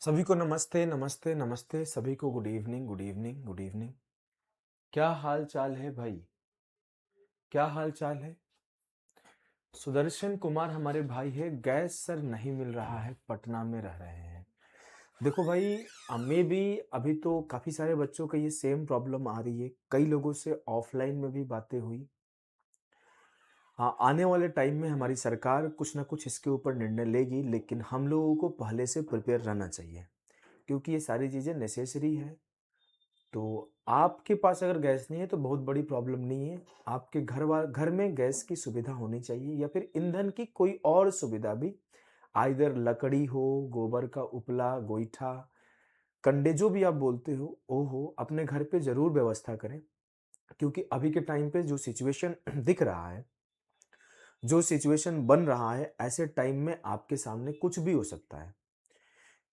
सभी को नमस्ते नमस्ते नमस्ते। सभी को good evening good evening good evening. क्या हाल चाल है भाई? क्या हाल चाल है? सुदर्शन कुमार हमारे भाई है। गैस सर नहीं मिल रहा है, पटना में रह रहे हैं। देखो भाई, हमें भी अभी तो काफ़ी सारे बच्चों का ये सेम प्रॉब्लम आ रही है। कई लोगों से ऑफलाइन में भी बातें हुई। हाँ, आने वाले टाइम में हमारी सरकार कुछ ना कुछ इसके ऊपर निर्णय लेगी, लेकिन हम लोगों को पहले से प्रिपेयर रहना चाहिए, क्योंकि ये सारी चीज़ें नेसेसरी है। तो आपके पास अगर गैस नहीं है तो बहुत बड़ी प्रॉब्लम नहीं है। आपके घर में गैस की सुविधा होनी चाहिए, या फिर ईंधन की कोई और सुविधा भी। आइदर लकड़ी हो, गोबर का उपला, गोईठा, कंडे, जो भी आप बोलते हो वो हो, अपने घर पे ज़रूर व्यवस्था करें। क्योंकि अभी के टाइम पे जो सिचुएशन दिख रहा है, जो सिचुएशन बन रहा है, ऐसे टाइम में आपके सामने कुछ भी हो सकता है।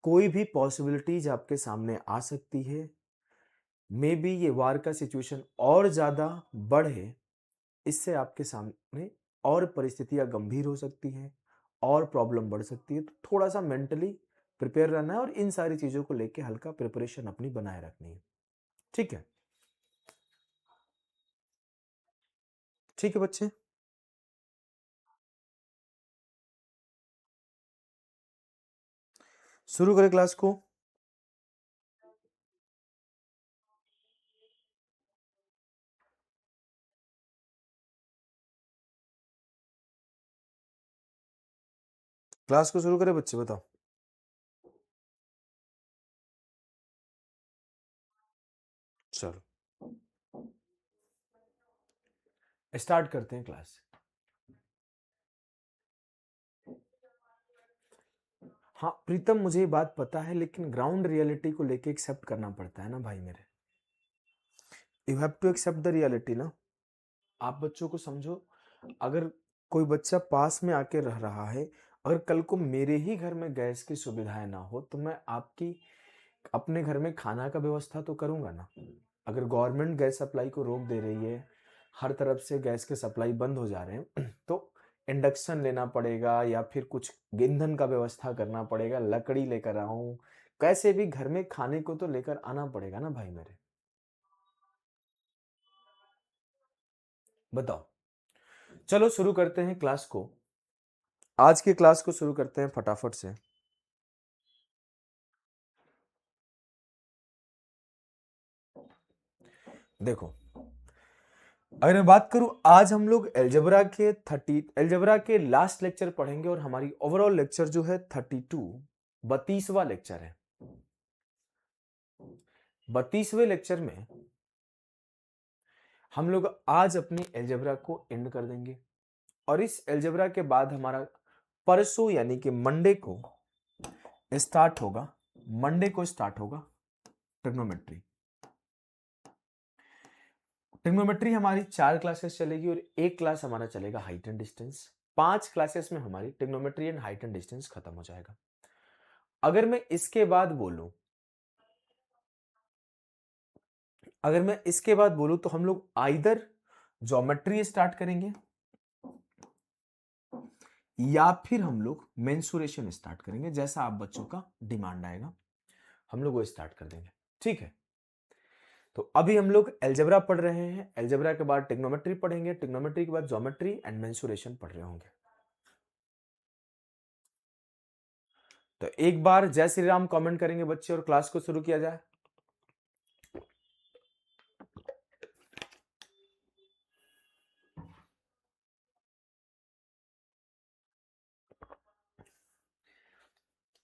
कोई भी पॉसिबिलिटीज आपके सामने आ सकती है। मे बी ये वार का सिचुएशन और ज़्यादा बढ़े, इससे आपके सामने और परिस्थितियाँ गंभीर हो सकती हैं और प्रॉब्लम बढ़ सकती है। तो थोड़ा-सा मेंटली प्रिपेयर रहना है और इन सारी चीज़ों को लेके हल्का प्रिपरेशन अपनी बनाए रखनी है। ठीक है? ठीक है बच्चे? शुरू करें क्लास को? क्लास को शुरू करें बच्चे, बताओ? चलो, स्टार्ट करते हैं क्लास। हाँ, प्रीतम, मुझे ये बात पता है, लेकिन ग्राउंड रियलिटी को लेके एक्सेप्ट करना पड़ता है ना भाई मेरे। You have to accept the reality ना। आप बच्चों को समझो। अगर कोई बच्चा पास में आके रह रहा है, अगर कल को मेरे ही घर में गैस की सुविधाएं ना हो, तो मैं आपकी अपने घर में खाना का व्यवस्था तो करूंगा ना। अगर गवर्नमेंट गैस सप्लाई को रोक दे रही है, हर तरफ से गैस के सप्लाई बंद हो जा रहे हैं, तो इंडक्शन लेना पड़ेगा या फिर कुछ ईंधन का व्यवस्था करना पड़ेगा। लकड़ी लेकर आऊं, कैसे भी घर में खाने को तो लेकर आना पड़ेगा ना भाई मेरे। बताओ। चलो शुरू करते हैं क्लास को। आज की क्लास को शुरू करते हैं फटाफट से। देखो, अगर मैं बात करूं, आज हम लोग एल्जेब्रा के लास्ट लेक्चर पढ़ेंगे, और हमारी ओवरऑल लेक्चर जो है 32वां लेक्चर है। 32वें लेक्चर में हम लोग आज अपनी एल्जेब्रा को एंड कर देंगे, और इस एल्जेब्रा के बाद हमारा परसों यानी कि मंडे को स्टार्ट होगा ट्रिग्नोमेट्री। ट्रिग्नोमेट्री हमारी 4 क्लासेस चलेगी, और एक क्लास हमारा चलेगा हाइट एंड डिस्टेंस। 5 क्लासेस में हमारी trigonometry and height and distance खत्म हो जाएगा। अगर मैं इसके बाद बोलूं तो हम लोग आइदर ज्योमेट्री स्टार्ट करेंगे, या फिर हम लोग मेंसुरेशन स्टार्ट करेंगे। जैसा आप बच्चों का डिमांड आएगा, हम लोग वो स्टार्ट कर देंगे। ठीक है? तो अभी हम लोग एल्जेब्रा पढ़ रहे हैं, एल्जेब्रा के बाद ट्रिग्नोमेट्री पढ़ेंगे, ट्रिग्नोमेट्री के बाद ज्योमेट्री एंड मेंसुरेशन पढ़ रहे होंगे। तो एक बार जय श्री राम कमेंट करेंगे बच्चे, और क्लास को शुरू किया जाए।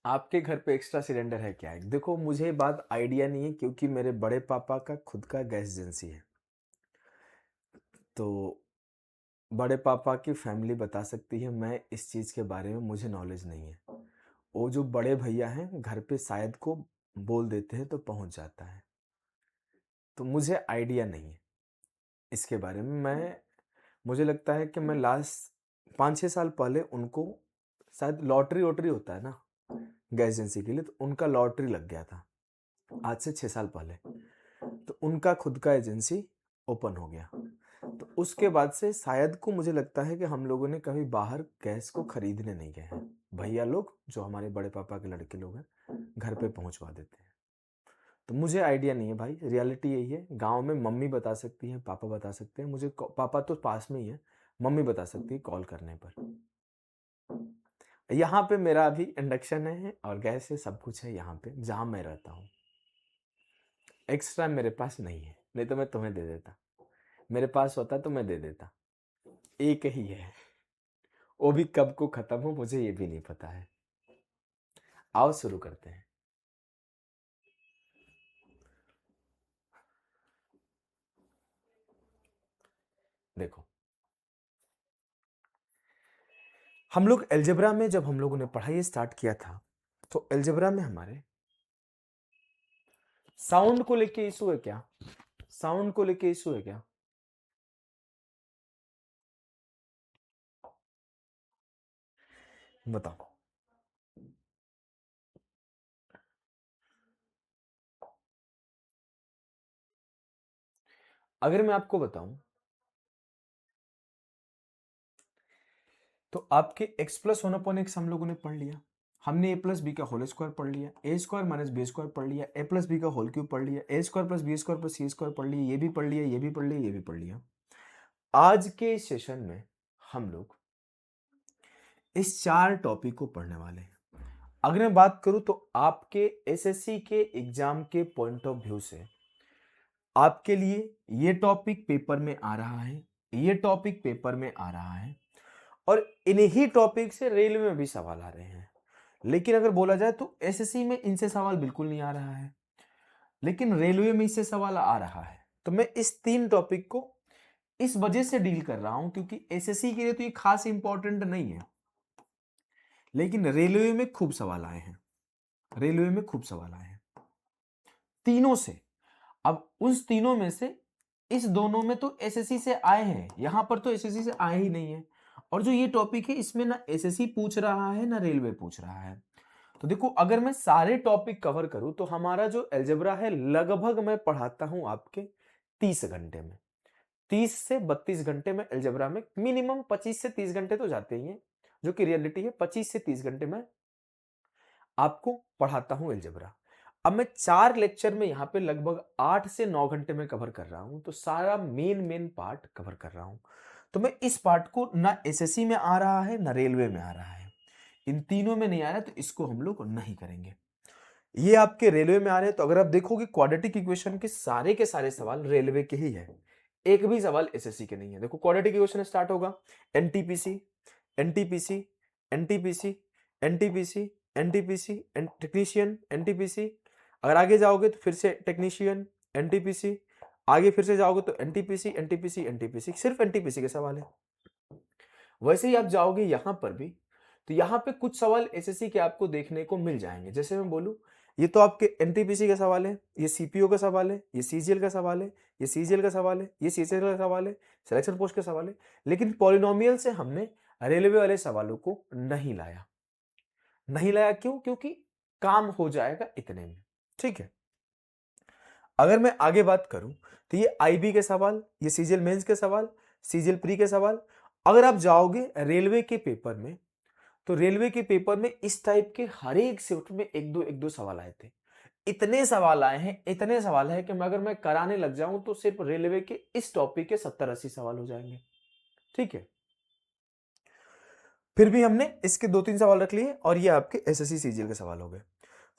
आपके घर पे एक्स्ट्रा सिलेंडर है क्या? देखो, मुझे बात आइडिया नहीं है, क्योंकि मेरे बड़े पापा का खुद का गैस एजेंसी है। तो बड़े पापा की फैमिली बता सकती है, मैं इस चीज़ के बारे में मुझे नॉलेज नहीं है। वो जो बड़े भैया हैं घर पे शायद को बोल देते हैं तो पहुंच जाता है। तो मुझे आइडिया नहीं है इसके बारे में। मुझे लगता है कि मैं लास्ट 5-6 साल पहले उनको शायद लॉटरी वॉटरी होता है ना गैस एजेंसी के लिए, तो उनका लॉटरी लग गया था आज से 6 साल पहले। तो उनका खुद का एजेंसी ओपन हो गया। तो उसके बाद से शायद को मुझे लगता है कि हम लोगों ने कभी बाहर गैस को खरीदने नहीं गए हैं। भैया लोग जो हमारे बड़े पापा के लड़के लोग हैं, घर पे पहुंचवा देते हैं। तो मुझे आइडिया नहीं है भाई, रियलिटी यही है। गांव में मम्मी बता सकती है, पापा बता सकते हैं, मुझे पापा तो पास में ही है, मम्मी बता सकती है कॉल करने पर। यहाँ पे मेरा अभी इंडक्शन है और गैस है, सब कुछ है यहाँ पे जहाँ मैं रहता हूँ। एक्स्ट्रा मेरे पास नहीं है, नहीं तो मैं तुम्हें दे देता। मेरे पास होता तो मैं दे देता। एक ही है, वो भी कब को खत्म हो मुझे ये भी नहीं पता है। आओ शुरू करते हैं। देखो, हम लोग अलजेब्रा में जब हम लोगों ने पढ़ाई स्टार्ट किया था, तो अलजेब्रा में हमारे साउंड को लेके इशू है क्या? साउंड को लेके इशू है क्या? बताओ। अगर मैं आपको बताऊं तो आपके x plus one upon x हम लोगों ने पढ़ लिया, हमने a प्लस बी का होल स्क्वायर पढ़ लिया, a square minus b square पढ़ लिया, a प्लस बी का होल क्यूब पढ़ लिया, a square plus b square plus c square पढ़ लिया, ये भी पढ़ लिया, ये भी पढ़ लिया, ये भी पढ़ लिया। आज के सेशन में हम लोग इस 4 टॉपिक को पढ़ने वाले हैं। अगर मैं बात करूं तो आपके एसएससी के एग्जाम के पॉइंट ऑफ व्यू से आपके लिए ये टॉपिक पेपर में आ रहा है, ये टॉपिक पेपर में आ रहा है, और इन्हीं टॉपिक से रेलवे में भी सवाल आ रहे हैं। लेकिन अगर बोला जाए तो एसएससी में इनसे सवाल बिल्कुल नहीं आ रहा है, लेकिन रेलवे में इससे सवाल आ रहा है। तो मैं इस 3 टॉपिक को इस वजह से डील कर रहा हूं क्योंकि एसएससी के लिए तो ये खास इंपॉर्टेंट नहीं है, लेकिन रेलवे में खूब सवाल आए हैं, रेलवे में खूब सवाल आए हैं तीनों से। अब उस तीनों में से इस दोनों में तो एसएससी से आए हैं, यहां पर तो एसएससी से आए ही नहीं है। और जो ये टॉपिक है इसमें ना एसएससी पूछ रहा है ना रेलवे पूछ रहा है। तो देखो, अगर मैं सारे टॉपिक कवर करूं तो हमारा जो अलजेब्रा है लगभग मैं पढ़ाता हूं आपके 30 घंटे में। 30 से 32 घंटे में अलजेब्रा में, मिनिमम 25 से 30 घंटे तो जाते ही हैं, जो कि रियलिटी है। 25 से 30 घंटे में आपको पढ़ाता हूं अलजेब्रा। अब मैं 4 लेक्चर में यहाँ पे लगभग 8 से 9 घंटे में कवर कर रहा हूं, तो सारा मेन पार्ट कवर कर रहा हूं। तो मैं इस पार्ट को ना एसएससी में आ रहा है ना रेलवे में आ रहा है, इन तीनों में नहीं आ रहा है, तो इसको हम लोग नहीं करेंगे। ये आपके रेलवे में आ रहे हैं, तो अगर आप देखोगे क्वाड्रेटिक इक्वेशन के सारे सवाल रेलवे के ही है, एक भी सवाल एसएससी के नहीं है। देखो, क्वाड्रेटिक इक्वेशन स्टार्ट होगा NTPC, NTPC, NTPC, NTPC, NTPC, technician, NTPC. अगर आगे जाओगे तो फिर से टेक्नीशियन, एनटीपीसी, आगे फिर से जाओगे तो एनटीपीसी, एनटीपीसी, एनटीपीसी, सिर्फ एनटीपीसी के सवाल है। वैसे ही आप जाओगे यहां पर भी, तो यहां पे कुछ सवाल एसएससी के आपको देखने को मिल जाएंगे। जैसे मैं बोलूं, ये तो आपके एनटीपीसी का सवाल है, ये सीपीओ का सवाल है, ये सीजीएल का सवाल है, ये सीजीएल का सवाल है, ये सीजीएल का सवाल है, सिलेक्शन पोस्ट का सवाल है। लेकिन पॉलिनोमियल से हमने रेलवे वाले सवालों को नहीं लाया। नहीं लाया क्यों? क्योंकि काम हो जाएगा इतने में, ठीक है। अगर मैं आगे बात करूं तो ये आईबी के सवाल, ये सीजीएल मेंस के सवाल, सीजीएल प्री के सवाल। अगर आप जाओगे रेलवे के पेपर में, तो रेलवे के पेपर में इस टाइप के हर एक शिफ्ट में एक दो सवाल आए थे। इतने सवाल आए हैं, इतने सवाल है कि अगर मैं कराने लग जाऊं तो सिर्फ रेलवे के इस टॉपिक के 70-80 सवाल हो जाएंगे, ठीक है। फिर भी हमने इसके 2-3 सवाल रख लिए और ये आपके एसएससी सीजीएल के सवाल हो गए।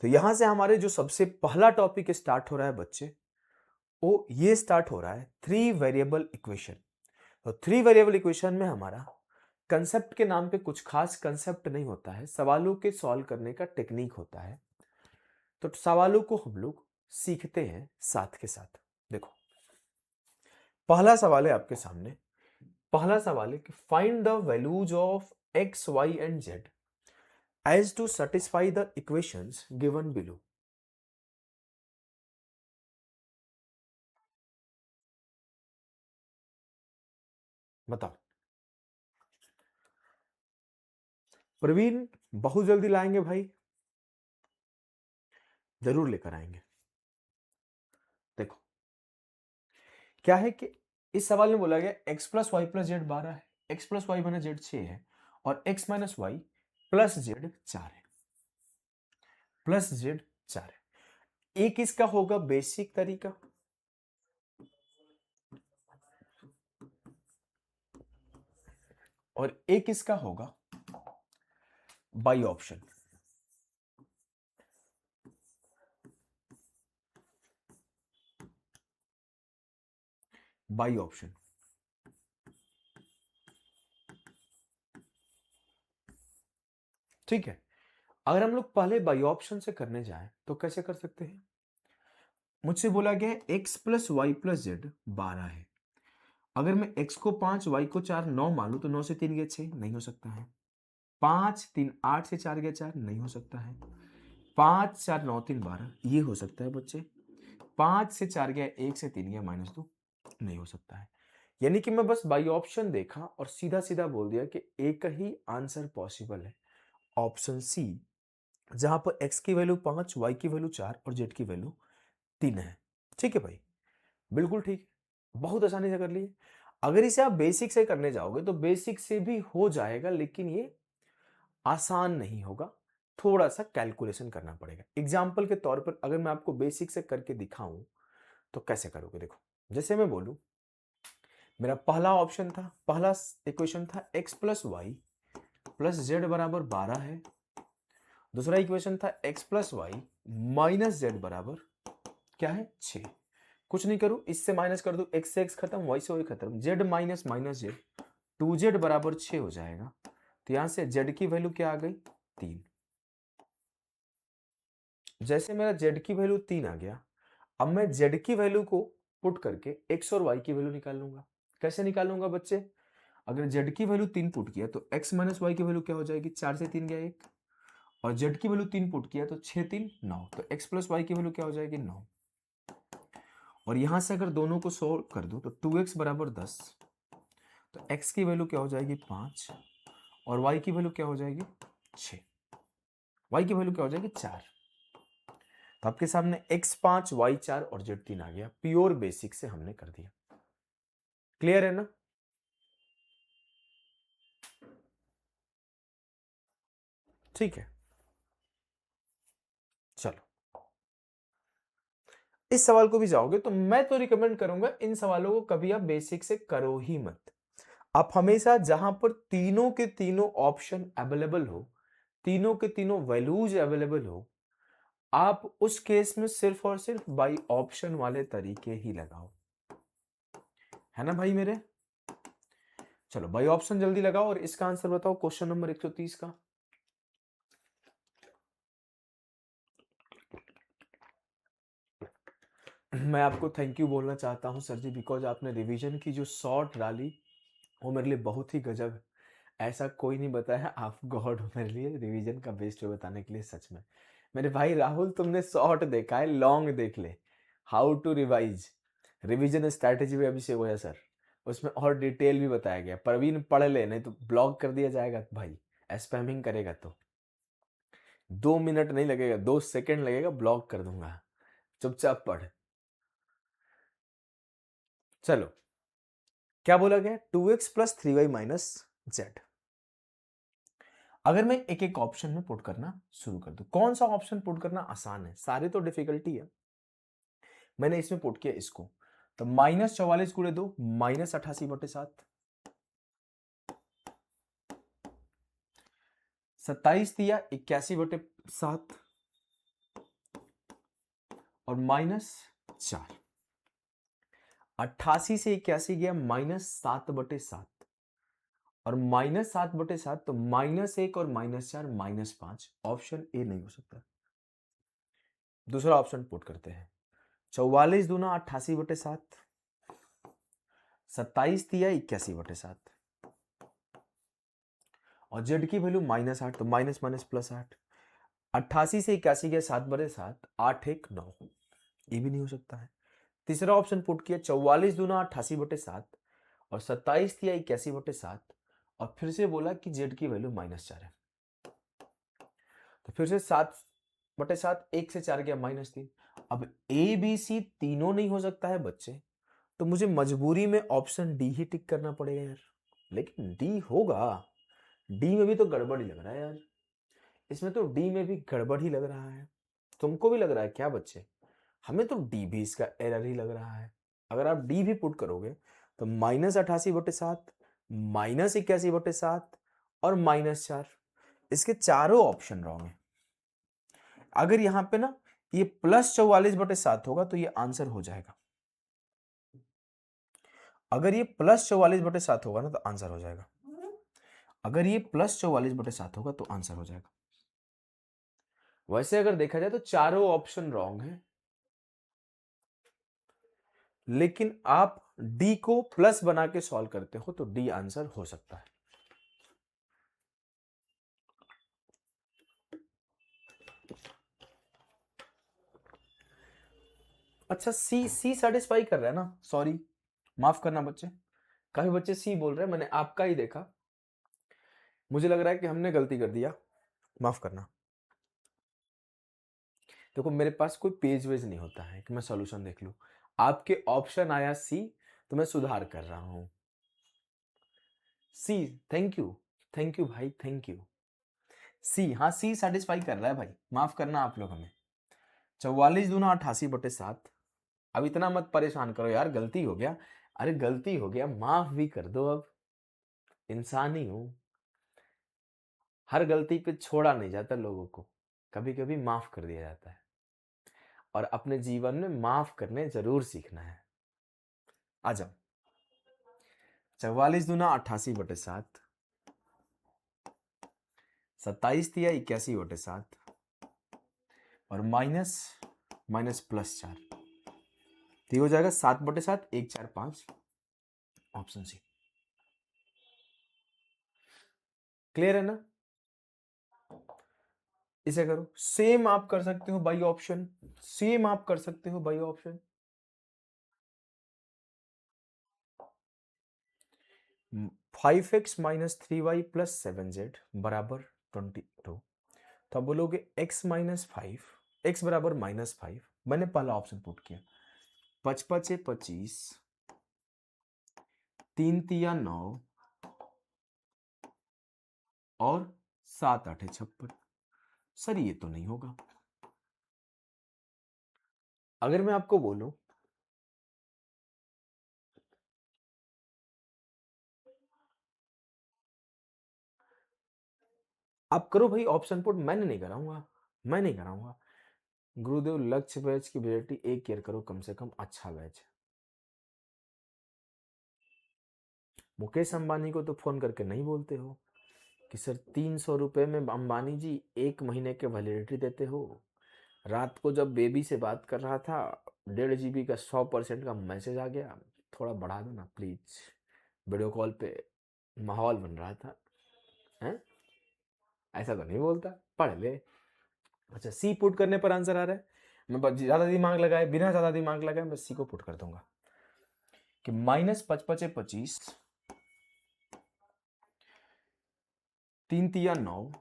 तो यहां से हमारे जो सबसे पहला टॉपिक स्टार्ट हो रहा है बच्चे, वो ये स्टार्ट हो रहा है 3 वेरिएबल इक्वेशन। तो 3 वेरिएबल इक्वेशन में हमारा कंसेप्ट के नाम पे कुछ खास कंसेप्ट नहीं होता है, सवालों के सॉल्व करने का टेक्निक होता है। तो सवालों को हम लोग सीखते हैं साथ के साथ। देखो, पहला सवाल है आपके सामने। पहला सवाल है कि find the values of x y and z as to satisfy the equations given below. बताओ। प्रवीण, बहुत जल्दी लाएंगे भाई, जरूर लेकर आएंगे। देखो, क्या है कि इस सवाल में बोला गया x plus y plus z 12 है, x plus y minus z 6 है, और x minus y plus z 4 है, प्लस जेड 4 है। एक इसका होगा बेसिक तरीका, और एक इसका होगा बाई ऑप्शन। बाई ऑप्शन ठीक है। अगर हम लोग पहले बाई ऑप्शन से करने जाएं तो कैसे कर सकते हैं? मुझसे बोला गया है x plus y plus z 12 है। अगर मैं x को 5 y को 4 9 मान लूं तो 9 से 3 गया 6, नहीं हो सकता है। 5 3 8 से 4 गया 4, नहीं हो सकता है। 5 4 9 3 12, ये हो सकता है बच्चे। 5 से 4 गया 1 से 3 गया -2, नहीं हो सकता है। यानी कि मैं बस बाई ऑप्शन देखा और सीधा सीधा बोल दिया कि एक ही आंसर पॉसिबल है, ऑप्शन सी, जहां पर x की वैल्यू 5, y की वैल्यू 4 और z की वैल्यू 3 है। ठीक है भाई, बिल्कुल ठीक, बहुत आसानी से कर लिए। अगर इसे आप बेसिक से करने जाओगे तो बेसिक से भी हो जाएगा, लेकिन ये आसान नहीं होगा, थोड़ा सा कैलकुलेशन करना पड़ेगा। एग्जाम्पल के तौर पर अगर मैं आपको बेसिक से करके दिखाऊं तो कैसे करोगे? देखो, जैसे मैं बोलूं, मेरा पहला ऑप्शन था, पहला इक्वेशन था x plus y plus z बराबर 12 है। दूसरा इक्वेशन था x plus y minus z बराबर क्या है? 6। कुछ नहीं करूं, इससे माइनस कर दूं, x से x खत्म, y से y खत्म, z minus minus Z, 2z बराबर 6 हो जाएगा। तो यहां से z की वैल्यू क्या आ गई? 3। जैसे मेरा z की वैल्यू 3 आ गया, अब मैं z की वैल्यू को पुट करके x और y की वैल्यू निकाल लूंगा। कैसे निकालूंगा बच्चे? अगर z की वैल्यू 3 पुट किया तो x माइनस वाई की वैल्यू क्या हो जाएगी? 4 से 3 गया 1, और z की वैल्यू 3 पुट किया तो 6 3 9, तो x प्लस वाई की वैल्यू क्या हो जाएगी? 9। और यहां से अगर दोनों को सोल्व कर दो तो 2x बराबर 10, तो x की वैल्यू क्या हो जाएगी? 5, और y की वैल्यू क्या हो जाएगी? 6। y की वैल्यू क्या हो जाएगी? 4। तो आपके सामने x5 y4 और z3 आ गया। प्योर बेसिक से हमने कर दिया। क्लियर है ना? ठीक है, चलो, इस सवाल को भी जाओगे तो मैं तो रिकमेंड करूंगा इन सवालों को कभी आप बेसिक से करो ही मत। आप हमेशा जहां पर तीनों के तीनों ऑप्शन अवेलेबल हो, तीनों के तीनों वैल्यूज अवेलेबल हो, आप उस केस में सिर्फ और सिर्फ बाई ऑप्शन वाले तरीके ही लगाओ। है ना भाई मेरे? चलो बाई ऑप्शन जल्दी लगाओ और इसका आंसर बताओ क्वेश्चन नंबर 130 का। मैं आपको थैंक यू बोलना चाहता हूं सर जी, बिकॉज आपने रिवीजन की जो शॉर्ट डाली वो मेरे लिए बहुत ही गजब है। ऐसा कोई नहीं बताया, आप गॉड हो मेरे लिए रिवीजन का बेस्ट वे बताने के लिए। सच में मेरे भाई राहुल, तुमने शॉर्ट देखा है, लॉन्ग देख ले। How to revise, revision strategy में अभिषेक होया सर, उसमें और डिटेल भी बताया गया। प्रवीण पढ़ ले, नहीं तो ब्लॉक कर दिया जाएगा भाई, स्पैमिंग करेगा तो 2 मिनट नहीं लगेगा, 2 सेकंड लगेगा, ब्लॉक कर दूंगा। चुपचाप पढ़। चलो, क्या बोला गया? 2x plus 3y minus Z. अगर मैं एक एक ऑप्शन में पुट करना शुरू कर दूं, कौन सा ऑप्शन पुट करना आसान है? सारे तो डिफिकल्टी है। मैंने इसमें पुट किया इसको, तो -44 × 2 -88/7, 27 दिया 81/7 और -4, 88 से 81 गया -7/7, और -7/7 तो -1 और -4 -5, ऑप्शन ए नहीं हो सकता। दूसरा ऑप्शन पुट करते हैं, 44 दूना 88/7, 27 दिया 81/7, और जेड की वैल्यू -8, तो माइनस माइनस +8, 88 से 81 गया 7/7, 8 1 9, ये भी नहीं हो सकता है। तीसरा ऑप्शन पुट किया, 44 दूना 88/7 और 27 दिया 81/7, और फिर से बोला कि जेड की वैल्यू -4 है, तो फिर से 7/7, 1 से 4 गया -3। अब ए बी सी तीनों नहीं हो सकता है बच्चे, तो मुझे मजबूरी में ऑप्शन डी ही टिक करना पड़ेगा यार। लेकिन डी होगा, डी में भी तो गड़बड़ ही लग रहा है यार, इसमें तो डी में भी गड़बड़ ही लग रहा है। तुमको भी लग रहा है क्या बच्चे? हमें तो डी भी इसका एरर ही लग रहा है। अगर आप डी भी पुट करोगे तो -88/7, -81/7 और -4, इसके चारों ऑप्शन रॉन्ग है। अगर यहां पे ना ये +44/7 होगा तो ये आंसर हो जाएगा। अगर ये +44/7 होगा ना तो आंसर हो जाएगा। अगर ये +44/7 होगा तो आंसर हो जाएगा। वैसे अगर देखा जाए तो चारों ऑप्शन रॉन्ग है, लेकिन आप डी को प्लस बना के सॉल्व करते हो तो डी आंसर हो सकता है। अच्छा, सी सेटिस्फाई कर रहा है ना? सॉरी, माफ करना बच्चे, काफी बच्चे सी बोल रहे हैं, मैंने आपका ही देखा, मुझे लग रहा है कि हमने गलती कर दिया, माफ करना। देखो मेरे पास कोई पेज वेज नहीं होता है कि मैं सॉल्यूशन देख लूं। आपके ऑप्शन आया सी तो मैं सुधार कर रहा हूं। सी, थैंक यू भाई, थैंक यू। सी, हाँ सी सेटिस्फाई कर रहा है भाई, माफ करना आप लोग हमें। 44 दूना 88/7। अब इतना मत परेशान करो यार, गलती हो गया, अरे गलती हो गया, माफ भी कर दो। अब इंसान ही हूं, हर गलती पे छोड़ा नहीं जाता लोगों को, कभी कभी माफ कर दिया जाता है, और अपने जीवन में माफ करने जरूर सीखना है। आ जाओ, 44 दूना 88/7, 27 दिया 81/7 और माइनस +4, तो हो जाएगा 7/7, 1 4 5, ऑप्शन सी। क्लियर है ना? इसे करो, सेम आप कर सकते हो बाई ऑप्शन, सेम आप कर सकते हो by option. 5x - 3y + 7z बराबर 22। तो आप बोलोगे x - 5, x बराबर -5, मैंने पहला ऑप्शन पुट किया। 5 5 25, 3 3 9 और 7 8 56। सर ये तो नहीं होगा। अगर मैं आपको बोलूं आप करो भाई ऑप्शन पुट, मैंने नहीं कराऊंगा, मैं नहीं कराऊंगा। गुरुदेव लक्ष्य बैच की वैलिडिटी 1 ईयर करो कम से कम, अच्छा बैच है। मुकेश अंबानी को तो फोन करके नहीं बोलते हो कि सर 300 रुपए में अंबानी जी 1 महीने के वैलिडिटी देते हो। रात को जब बेबी से बात कर रहा था 1.5 GB का 100% का मैसेज आ गया, थोड़ा बढ़ा दो ना प्लीज, वीडियो कॉल पे माहौल बन रहा था। हैं? ऐसा तो नहीं बोलता, पढ़ ले। अच्छा, सी पुट करने पर आंसर आ रहा है, मैं ज्यादा दिमाग लगाए, बिना ज्यादा दिमाग लगाए मैं सी को पुट कर दूंगा कि -5 5 25, 3 3 9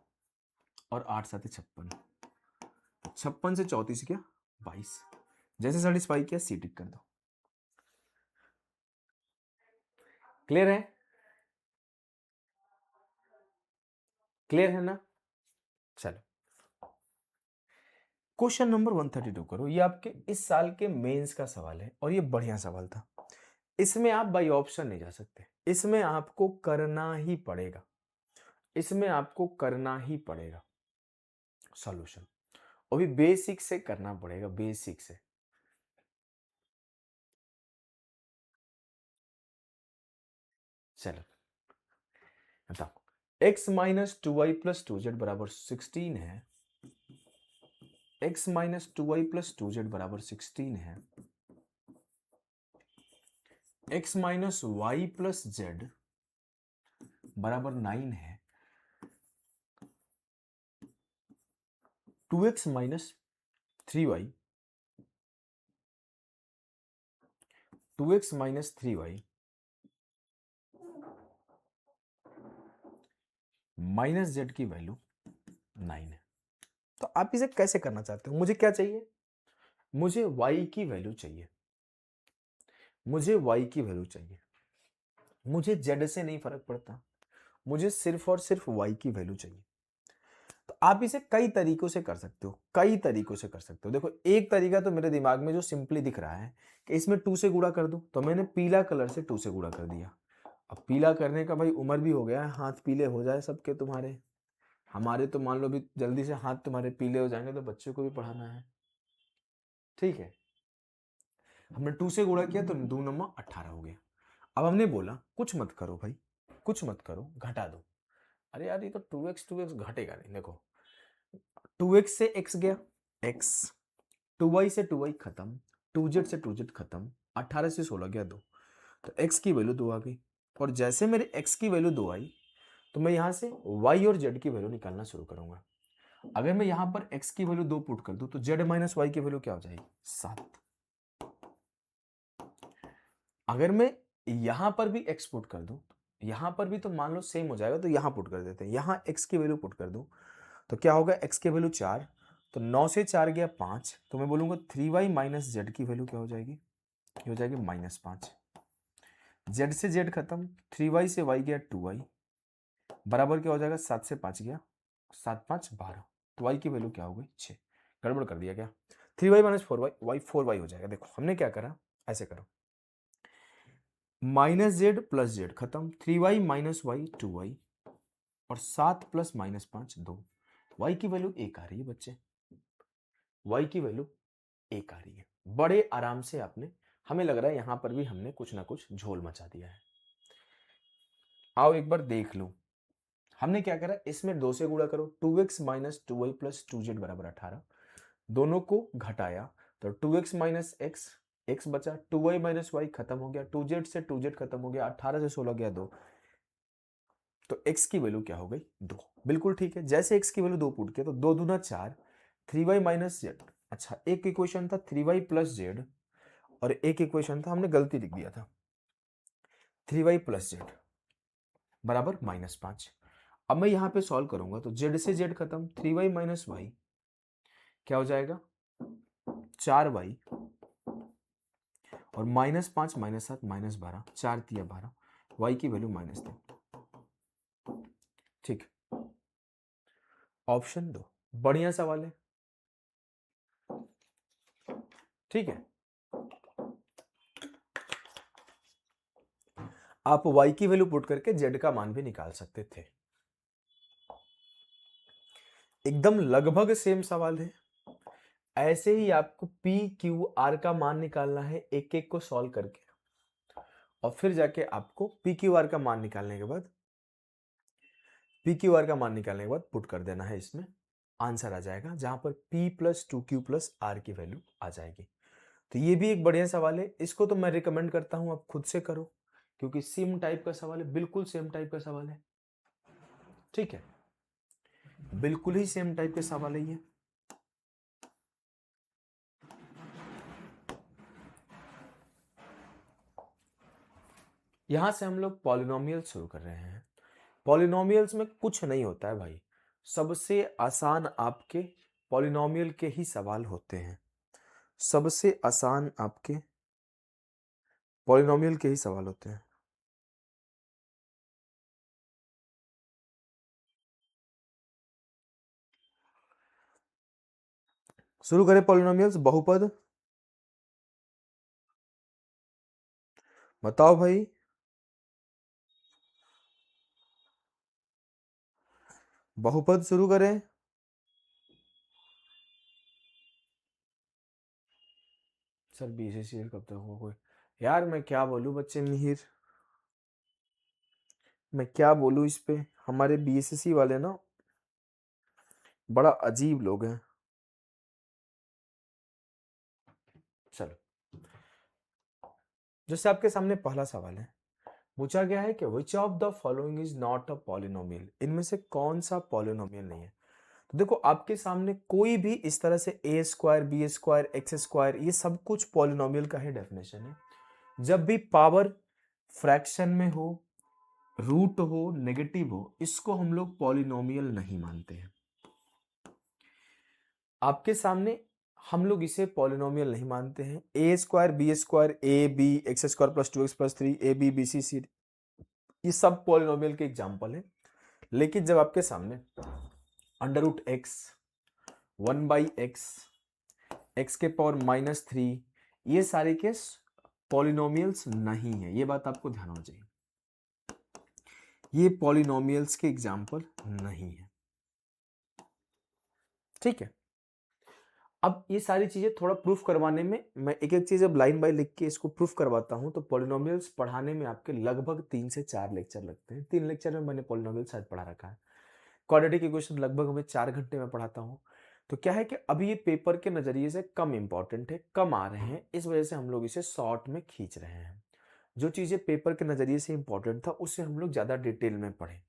और 8 7 56। 56 से 34 क्या 22, जैसे सेटिस्फाई किया सी टिक कर दो। क्लियर है? क्लियर है ना? चलो क्वेश्चन नंबर 132 करो। ये आपके इस साल के मेंस का सवाल है और ये बढ़िया सवाल था। इसमें आप बाई ऑप्शन नहीं जा सकते, इसमें आपको करना ही पड़ेगा, इसमें आपको करना ही पड़ेगा सॉल्यूशन, और भी बेसिक से करना पड़ेगा, बेसिक से। चलो बताओ, x - 2y + 2z बराबर 16 है, x - 2y + 2z बराबर 16 है, x - y + z बराबर 9 है, 2x - 3y 2x - 3y -z की वैल्यू 9 है। तो आप इसे कैसे करना चाहते हो? मुझे क्या चाहिए? मुझे y की वैल्यू चाहिए, मुझे y की वैल्यू चाहिए, मुझे z से नहीं फर्क पड़ता, मुझे सिर्फ और सिर्फ y की वैल्यू चाहिए। तो आप इसे कई तरीकों से कर सकते हो, कई तरीकों से कर सकते हो। देखो एक तरीका तो मेरे दिमाग में जो सिंपली दिख रहा है कि इसमें 2 से गुणा कर दूं, तो मैंने पीला कलर से 2 से गुणा कर दिया। अब पीला करने का भाई उम्र भी हो गया है, हाथ पीले हो जाए सबके तुम्हारे, हमारे तो मान लो भी जल्दी से हाथ तुम्हारे पीले हो जाएंगे, तो बच्चों को भी पढ़ाना है, ठीक है। हमने 2 से गुणा किया तो 2 नम्मा 18 हो गया। अब हमने बोला कुछ मत करो भाई, कुछ मत करो, घटा दो। अरे यार ये तो 2x घटेगा नहीं। देखो 2x से x गया x, 2y से 2y खत्म, 2z से 2z खत्म, 18 से 16 गया 2, तो x की वैल्यू 2 आ गई। और जैसे मेरे x की वैल्यू 2 आई तो मैं यहां से y और z की वैल्यू निकालना शुरू करूंगा। अगर मैं यहां पर x की वैल्यू 2 पुट कर दूं तो z माइनस y की वैल्यू क्या हो जाएगी 7। अगर मैं यहां पर भी x पुट कर दूं, यहां पर भी तो मान लो सेम हो जाएगा, तो यहां पुट कर देते हैं, यहां x की वैल्यू पुट कर दूं तो क्या होगा, x की वैल्यू 4, तो 9 से 4 गया 5, तो मैं बोलूंगा 3y माइनस जेड की वैल्यू क्या हो जाएगी, ये हो जाएगी -5। z से z खत्म, 3y से y गया 2y, बराबर क्या हो जाएगा, 7 से 5 गया 7 5 12, तो y की वैल्यू क्या हो गई 6। गड़बड़ कर दिया क्या, 3y minus 4y, y 4y हो जाएगा। देखो हमने क्या करा, ऐसे करो, माइनस जेड प्लस जेड खत्म, 3y माइनस वाई 2y, और 7 प्लस -5 2, y की वैल्यू 1 आ रही है बच्चे, y की वैल्यू 1 आ रही है। बड़े आराम से आपने, हमें लग रहा है यहां पर भी हमने कुछ ना कुछ झोल मचा दिया है। आओ एक बार देख लो, हमने क्या करा, इसमें 2 से गुणा करो, 2x minus 2y plus 2z बराबर 18, दोनों को घटाया तो 2x माइनस एक्स, एक्स बचा, 2y माइनस वाई खत्म हो गया, 2z से 2z खत्म हो गया, 18 से 16 गया 2, तो x की वैल्यू क्या हो गई 2। बिल्कुल ठीक है, जैसे x की वैल्यू 2 पुट किया तो 2 दूना 4, 3y माइनस जेड, अच्छा एक इक्वेशन था 3y प्लस जेड, और एक इक्वेशन था हमने गलती लिख दिया था 3y प्लस जेड बराबर -5। अब मैं यहां पे सॉल्व करूंगा तो z से z खत्म, 3y माइनस वाई क्या हो जाएगा 4y, और -5 -7 -12, 4 तिया 12, y की वैल्यू -3। ठीक, ऑप्शन 2 बढ़िया सवाल है, ठीक है। आप y की वैल्यू पुट करके z का मान भी निकाल सकते थे, एकदम लगभग सेम सवाल है। ऐसे ही आपको p q r का मान निकालना है, एक एक को सॉल्व करके, और फिर जाके आपको p q r का मान निकालने के बाद, p q r का मान निकालने के बाद पुट कर देना है, इसमें आंसर आ जाएगा जहां पर p plus 2q plus r की वैल्यू आ जाएगी। तो ये भी एक बढ़िया सवाल है, इसको तो मैं रिकमेंड करता हूं आप खुद से करो, क्योंकि सेम टाइप का सवाल है, बिल्कुल सेम टाइप का सवाल है, ठीक है, बिल्कुल ही सेम टाइप के सवाल है ये। यहां से हम लोग पॉलिनोमियल शुरू कर रहे हैं। पॉलिनोमियल्स में कुछ नहीं होता है भाई, सबसे आसान आपके पॉलिनोमियल के ही सवाल होते हैं, सबसे आसान आपके पॉलिनोमियल के ही सवाल होते हैं। शुरू करें पॉलिनोमियल्स, बहुपद बताओ भाई, बहुपद शुरू करें। सर बीसीसीएल कब तक होगा कोई, यार मैं क्या बोलूं बच्चे मिहिर, मैं क्या बोलूं इस पे, हमारे बीएससी वाले ना बड़ा अजीब लोग हैं। चलो, जैसे आपके सामने पहला सवाल है, पूछा गया है कि which of the following is not a polynomial, इनमें से कौन सा पॉलिनोमियल नहीं है। तो देखो आपके सामने कोई भी इस तरह से a square b square x square, ये सब कुछ पॉलिनोमियल का ही डेफिनेशन है। जब भी पावर फ्रैक्शन में हो, रूट हो, नेगेटिव हो, इसको हम लोग पॉलिनोमियल नहीं मानते हैं। आपके सामने हम लोग इसे पॉलिनोमियल नहीं मानते हैं। A square b square, a b x square plus 2x plus 3, a b b c c, ये सब पॉलिनोमियल के एग्जाम्पल है। लेकिन जब आपके सामने under root x, 1/x, x के पावर -3, ये सारे के पॉलिनोमियल्स नहीं है। ये बात आपको ध्यान होना चाहिए, ये पॉलिनोमियल्स के एग्जाम्पल नहीं है। ठीक है, अब ये सारी चीजें थोड़ा प्रूफ करवाने में, मैं एक एक चीज अब लाइन बाय लिख के इसको प्रूफ करवाता हूं, तो पॉलिनोमियल्स पढ़ाने में आपके लगभग 3 से 4 लेक्चर लगते हैं। 3 लेक्चर में मैंने पॉलिनोमियल शायद पढ़ा रखा है। क्वाड्रेटिक इक्वेशन लगभग मैं 4 घंटे में पढ़ाता हूँ। तो क्या है कि अभी ये पेपर के नजरिए से कम इंपॉर्टेंट है, कम आ रहे हैं, इस वजह से हम लोग इसे शॉर्ट में खींच रहे हैं। जो चीजें पेपर के नजरिए से इंपॉर्टेंट था उससे हम लोग ज्यादा डिटेल में पढ़े।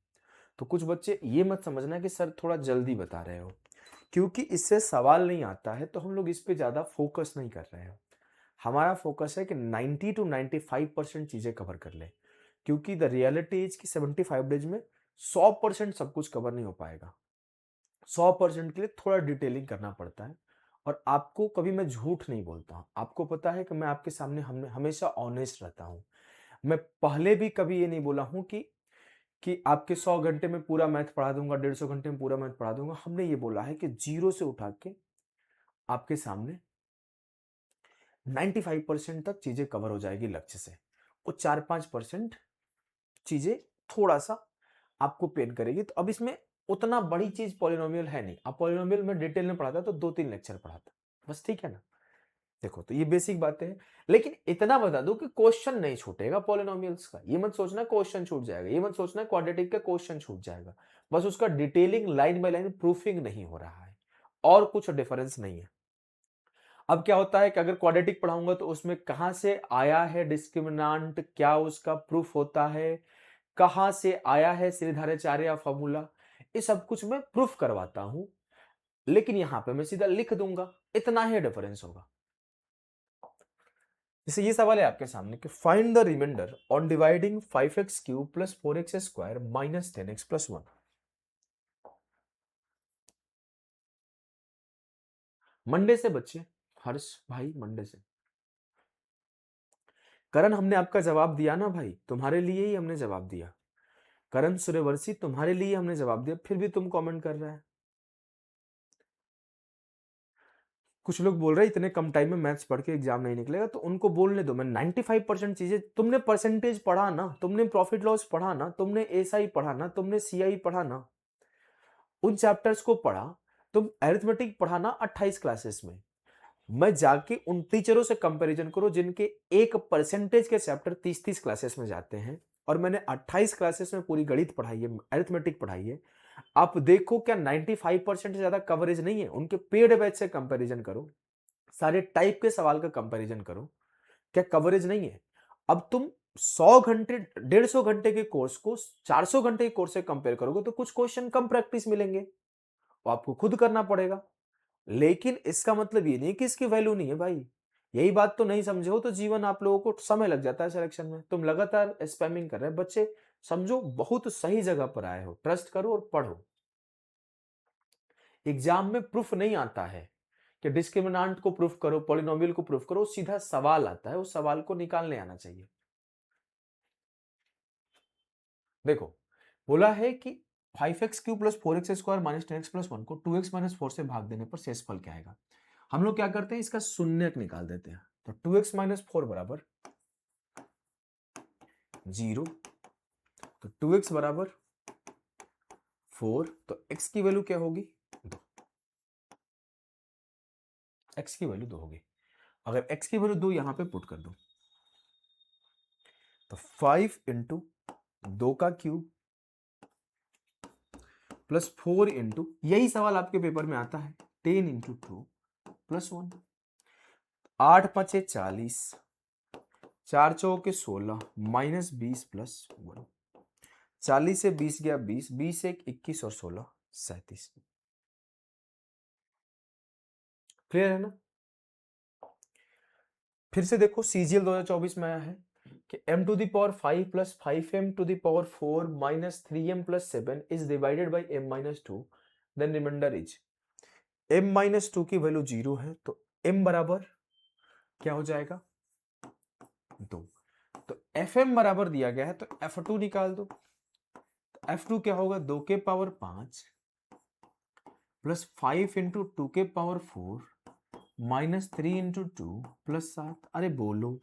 तो कुछ बच्चे ये मत समझना कि सर थोड़ा जल्दी बता रहे हो, क्योंकि इससे सवाल नहीं आता है तो हम लोग इस पे ज्यादा फोकस नहीं कर रहे हैं। हमारा फोकस है कि 90 to 95% चीजें कवर कर ले, क्योंकि द रियलिटी इज कि 75 डेज में 100% सब कुछ कवर नहीं हो पाएगा। 100% के लिए थोड़ा डिटेलिंग करना पड़ता है। और आपको कभी मैं झूठ नहीं बोलता हूं, आपको पता है कि मैं आपके सामने हमेशा ऑनेस्ट रहता हूं। मैं पहले भी कभी ये नहीं बोला हूं कि आपके 100 घंटे में पूरा मैथ पढ़ा दूंगा, 150 घंटे में पूरा मैथ पढ़ा दूंगा। हमने ये बोला है कि जीरो से उठा के आपके सामने 95% तक चीजें कवर हो जाएगी लक्ष्य से। वो 4-5% चीजें थोड़ा सा आपको पेन करेगी। तो अब इसमें उतना बड़ी चीज पॉलिनोमियल है नहीं। अब पॉलिनोमियल में डिटेल में पढ़ाता तो 2-3 लेक्चर पढ़ाता बस, ठीक है ना। देखो, तो ये बेसिक बातें हैं, लेकिन इतना बता दो कि क्वेश्चन नहीं छूटेगा पॉलिनोमियल्स का। ये मत सोचना क्वेश्चन छूट जाएगा, ये मत सोचना क्वाड्रेटिक का क्वेश्चन छूट जाएगा। बस उसका detailing line by line proofing नहीं हो रहा है, और कुछ डिफरेंस नहीं है। अब क्या होता है कि अगर क्वाड्रेटिक पढ़ाऊंगा तो उसमें कहां से आया है डिस्क्रिमिनांट, क्या उसका प्रूफ होता है, कहां से आया है श्रीधाराचार्य या फॉर्मूला, ये सब कुछ मैं प्रूफ करवाता हूं। लेकिन यहां पे मैं सीधा लिख दूंगा, इतना ही डिफरेंस होगा। जैसे ये सवाल है आपके सामने कि find the remainder on dividing 5x³ plus 4x² minus 10x plus 1। Monday से बच्चे, हर्ष भाई मंडे से। करण, हमने आपका जवाब दिया ना भाई, तुम्हारे लिए ही हमने जवाब दिया। करण सूर्यवंशी, तुम्हारे लिए हमने जवाब दिया, फिर भी तुम कमेंट कर रहे हैं। कुछ लोग बोल रहे हैं इतने कम टाइम में मैथ्स पढ़ के एग्जाम नहीं निकलेगा, तो उनको बोलने दो। मैं 95% चीजें, तुमने परसेंटेज पढ़ा ना, तुमने प्रॉफिट लॉस पढ़ा ना, तुमने एसआई पढ़ा ना, तुमने सीआई पढ़ा ना, उन चैप्टर्स को पढ़ा। तुम अरिथमेटिक पढ़ा ना 28 क्लासेस में। मैं जाके उन टीचरों से कंपैरिजन करो जिनके एक परसेंटेज के चैप्टर 30-30 क्लासेस में जाते हैं, और मैंने 28 क्लासेस में पूरी गणित पढ़ाई है, अरिथमेटिक पढ़ाई है। आप देखो क्या 95% से ज्यादा कवरेज नहीं है। उनके पेड बैच से कंपैरिजन करो, सारे टाइप के सवाल का कंपैरिजन करो, क्या कवरेज नहीं है। अब तुम 100 घंटे 150 घंटे के कोर्स को 400 घंटे के कोर्स से कंपेयर करोगे तो कुछ क्वेश्चन कम प्रैक्टिस मिलेंगे, वो आपको खुद करना पड़ेगा। लेकिन इसका मतलब ये नहीं कि इसकी वैल्यू नहीं है भाई। यही बात तो नहीं समझे हो तो जीवन आप लोगों को समय लग जाता है सिलेक्शन में। तुम लगातार स्पैमिंग कर रहे हैं बच्चे, समझो बहुत सही जगह पर आए हो, ट्रस्ट करो और पढ़ो। एग्जाम में प्रूफ नहीं आता है कि डिस्क्रिमिनांट को प्रूफ करो, पॉलिनोमियल को प्रूफ करो, सीधा सवाल आता है, उस सवाल को निकालने आना चाहिए। देखो, बोला है कि 5x³ plus 4x² minus 10x plus 1 को 2x माइनस 4 से भाग देने पर शेषफल क्या आएगा। हम लोग क्या करते हैं, इसका शून्यक निकाल देते हैं। तो 2x माइनस 4 बराबर 0, तो 2x बराबर 4, तो x की वैल्यू क्या होगी 2। x की वैल्यू 2 होगी। अगर x की वैल्यू 2 यहां पे पुट कर दो तो 5 इंटू 2 का क्यूब प्लस 4 इंटू, यही सवाल आपके पेपर में आता है, 10 इंटू 2 प्लस 1। 8 5 40, 4 चौके 16 माइनस 20 प्लस 1। 40 से 20 गया 20, 20 1 21 और 16 37। क्लियर है ना। फिर से देखो, सीजीएल 2024 में आया है कि m to the power 5 plus 5m to the power 4 minus 3m plus 7 is divided by m minus 2, then remainder is. m minus 2 की वैल्यू 0 है, तो m बराबर क्या हो जाएगा 2। तो fm बराबर दिया गया है, तो f2 निकाल दो। f2 क्या होगा 2 के पावर 5 प्लस 5 इंटू 2 के पावर 4 माइनस 3 इंटू 2 प्लस 7। अरे बोलो,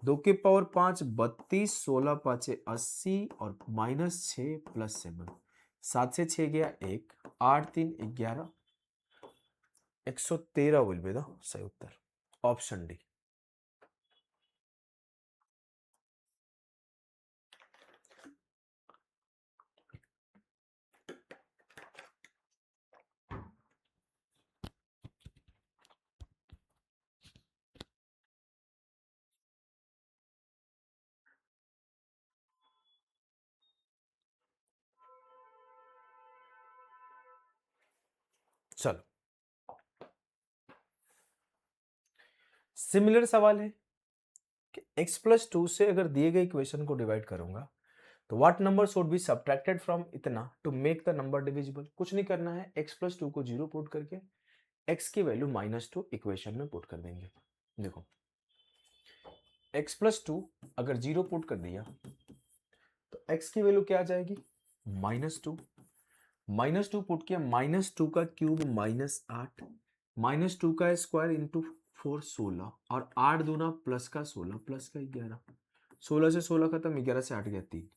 2 के पावर 5 32, 16 5 80 और माइनस 6 प्लस 7। 7 से 6 गया 1, 8 3 11, 113 विल बी द सही उत्तर, ऑप्शन डी। चलो, सिमिलर सवाल है कि x+2 से अगर दिए गए इक्वेशन को डिवाइड करूंगा तो what number should be subtracted from इतना to make the number divisible. कुछ नहीं करना है, x+2 को 0 पुट करके x की वैल्यू -2 इक्वेशन में पुट कर देंगे। देखो, x+2 अगर 0 पुट कर दिया तो x की वैल्यू क्या आ जाएगी, -2। -2 पुट किया, -2 का क्यूब -8, -2 का स्क्वायर इंटू 4 16 और 8 दूना प्लस का 16 प्लस का 11, 16 से 16 खत्म, 11 से 8 गया 3।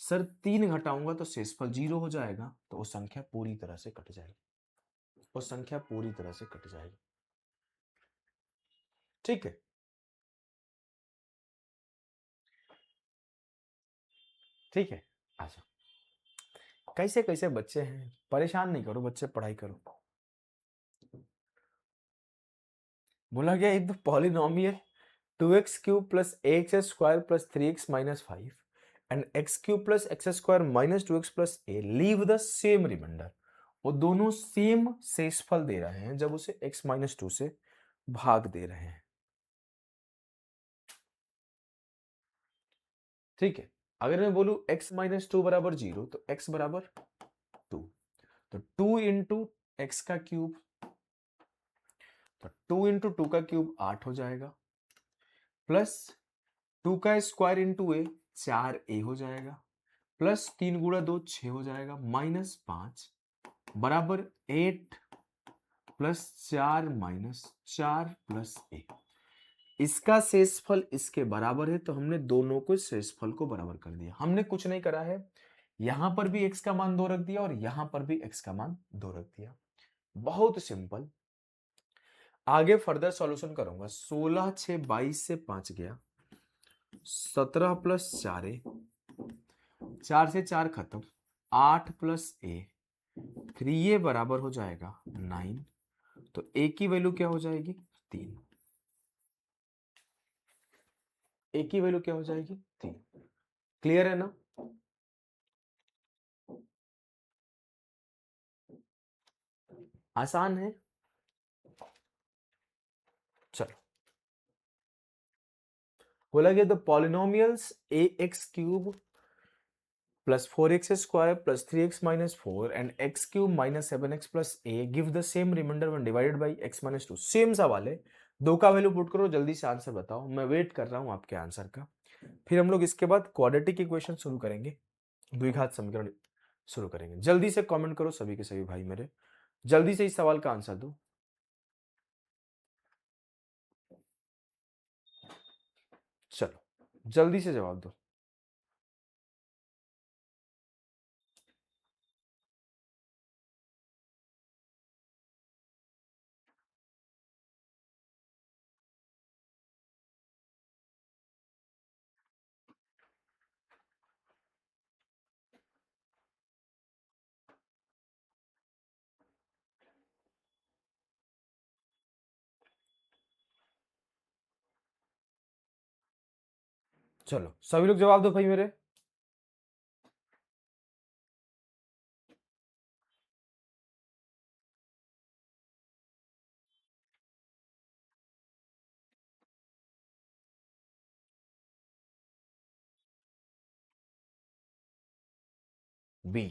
सर 3 घटाऊंगा तो शेषफल 0 हो जाएगा, तो वो संख्या पूरी तरह से कट जाएगी, वो संख्या पूरी तरह से कट जाएगी। ठीक है, ठीक है। अच्छा, कैसे कैसे बच्चे हैं, परेशान नहीं करो बच्चे, पढ़ाई करो। बोला गया if the polynomial 2x³ plus ax square plus 3x minus 5 and x³ plus x square minus 2x plus a leave the same remainder. वो दोनों सेम शेषफल दे रहे हैं जब उसे x माइनस 2 से भाग दे रहे हैं। ठीक है, अगर मैं बोलूं x माइनस 2 बराबर 0 तो x बराबर 2, तो 2 इंटू एक्स का क्यूब, तो 2 इंटू 2 का क्यूब 8 हो जाएगा, प्लस 2 का स्क्वायर इंटू ए 4a हो जाएगा, प्लस 3 गुणा 2 6 हो जाएगा, -5 बराबर 8 प्लस 4 -4 प्लस a। इसका शेषफल इसके बराबर है, तो हमने दोनों को शेषफल को बराबर कर दिया। हमने कुछ नहीं करा है, यहां पर भी x का मान 2 रख दिया और यहां पर भी x का मान 2 रख दिया। बहुत सिंपल। आगे फर्दर सॉल्यूशन करूंगा। 16 6 22 से 5 गया, 17 प्लस 4a, 4 से 4 खत्म, 8 प्लस a, 3a बराबर हो जाएगा 9, तो a की वैल्यू क्या हो जाएगी 3, a की वैल्यू क्या हो जाएगी 3। क्लियर है ना? आसान है। चलो, बोला गया the polynomials ax³ plus 4x square plus 3x minus 4 and x³ minus 7x plus a give the same remainder when divided by x minus 2। Same सवाल है, 2 का वैल्यू पुट करो, जल्दी से आंसर बताओ, मैं वेट कर रहा हूं आपके आंसर का। फिर हम लोग इसके बाद क्वाड्रेटिक इक्वेशन शुरू करेंगे, द्विघात समीकरण शुरू करेंगे। जल्दी से कमेंट करो सभी के सभी भाई मेरे, जल्दी से इस सवाल का आंसर दो। चलो जल्दी से जवाब दो। चलो सभी लोग जवाब दो भाई मेरे। बी।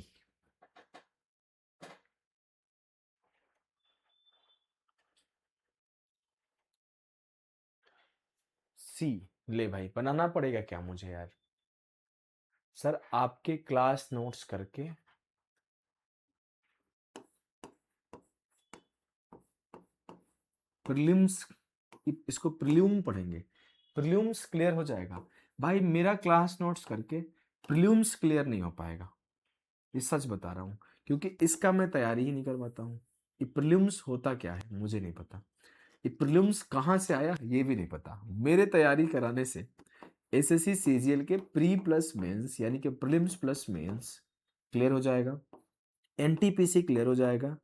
सी। ले भाई, बनाना पड़ेगा क्या मुझे यार? सर आपके क्लास नोट्स करके प्रीलिम्स, इसको प्रीलिम पढ़ेंगे, प्रीलिम्स क्लियर हो जाएगा भाई। मेरा क्लास नोट्स करके प्रीलिम्स क्लियर नहीं हो पाएगा, ये सच बता रहा हूँ, क्योंकि इसका मैं तैयारी ही नहीं करवाता हूँ। ये प्रीलिम्स होता क्या है मुझे नहीं पता, ये प्रीलिम्स कहाँ से आया ये भी नहीं पता। मेरे तैयारी कराने से एसएससी सीजीएल के प्री प्लस मेंस यानी कि प्रीलिम्स प्लस मेंस क्लियर हो जाएगा, एनटीपीसी क्लियर हो जाएगा,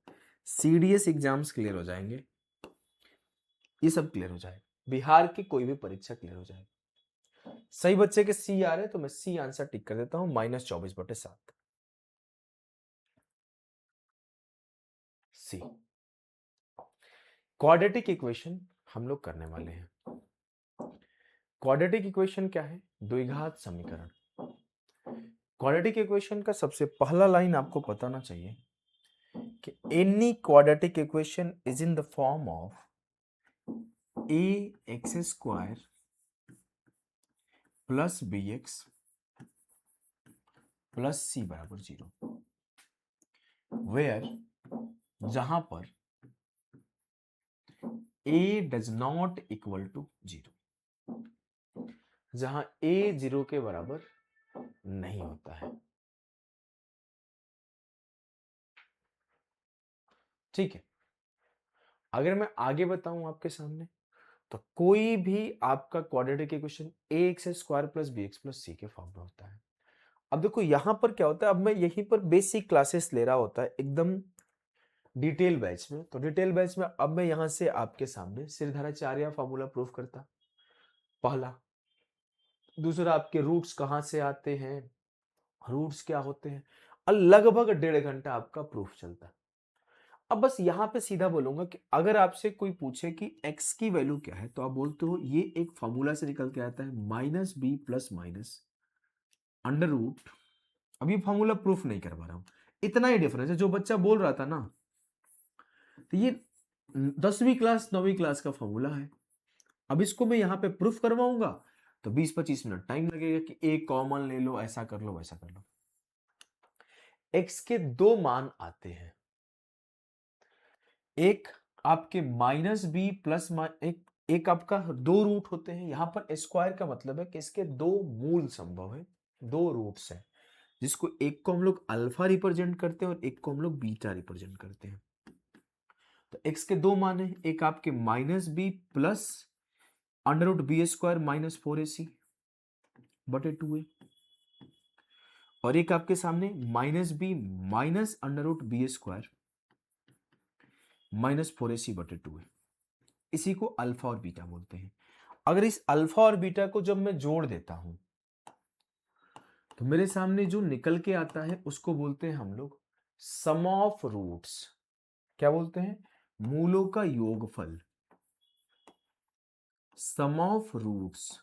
सीडीएस एग्जाम्स क्लियर हो जाएंगे, ये सब क्लियर हो जाएगा, बिहार की कोई भी परीक्षा क्लियर हो जाएगी। सही बच्चे के सी आ रहे तो मैं सी आंसर टिक कर देता हूं, -24/7 सी। क्वाड्रेटिक इक्वेशन हम लोग करने वाले हैं। क्वाड्रेटिक इक्वेशन क्या है? द्विघात समीकरण। क्वाड्रेटिक इक्वेशन का सबसे पहला लाइन आपको पता ना चाहिए कि any quadratic equation is in the form of ax² plus bx plus c बराबर 0, वेयर जहां पर a does not equal to 0, जहां a 0 के बराबर नहीं होता है। ठीक है, अगर मैं आगे बताऊं आपके सामने तो कोई भी आपका quadratic equation ax² plus bx plus c के फॉर्म में होता है। अब देखो यहां पर क्या होता है, अब मैं यहीं पर बेसिक क्लासेस ले रहा होता है एकदम डिटेल बैच में, तो डिटेल बैच में अब मैं यहां से आपके सामने सिरधाराचार्य फॉर्मूला प्रूफ करता, पहला। दूसरा, आपके रूट्स कहां से आते हैं, रूट्स क्या होते हैं, और लगभग 1.5 घंटा आपका प्रूफ चलता है। अब बस यहां पे सीधा बोलूंगा कि अगर आपसे कोई पूछे कि x की वैल्यू क्या है तो आप बोलते हो ये एक फॉर्मूला से निकल के आता है -b plus minus under root. अब ये फॉर्मूला प्रूफ नहीं करवा रहा हूं, इतना ही डिफरेंस है। जो बच्चा बोल रहा था ना, तो ये 10वीं क्लास 9वीं क्लास का फॉर्मूला है। अब इसको मैं यहां पे प्रूफ करवाऊंगा तो 20-25 मिनट टाइम लगेगा कि एक कॉमन ले लो, ऐसा कर लो, वैसा कर लो। x के दो मान आते हैं, एक आपके -b प्लस एक आपका दो रूट होते हैं। यहां पर स्क्वायर का मतलब है कि इसके दो मूल संभव है, दो रूट्स हैं, जिसको एक को हम लोग अल्फा रिप्रेजेंट करते हैं और एक को हम लोग बीटा रिप्रेजेंट करते हैं। तो x के दो मान है, एक आपके -b प्लस √b² - 4ac/2a, और एक आपके सामने -b माइनस √b² - 4ac/2a। इसी को अल्फा और बीटा बोलते हैं। अगर इस अल्फा और बीटा को जब मैं जोड़ देता हूं तो मेरे सामने जो निकल के आता है उसको बोलते हैं हम लोग सम ऑफ रूट्स। क्या बोलते हैं? मूलों का योगफल, सम ऑफ रूट्स,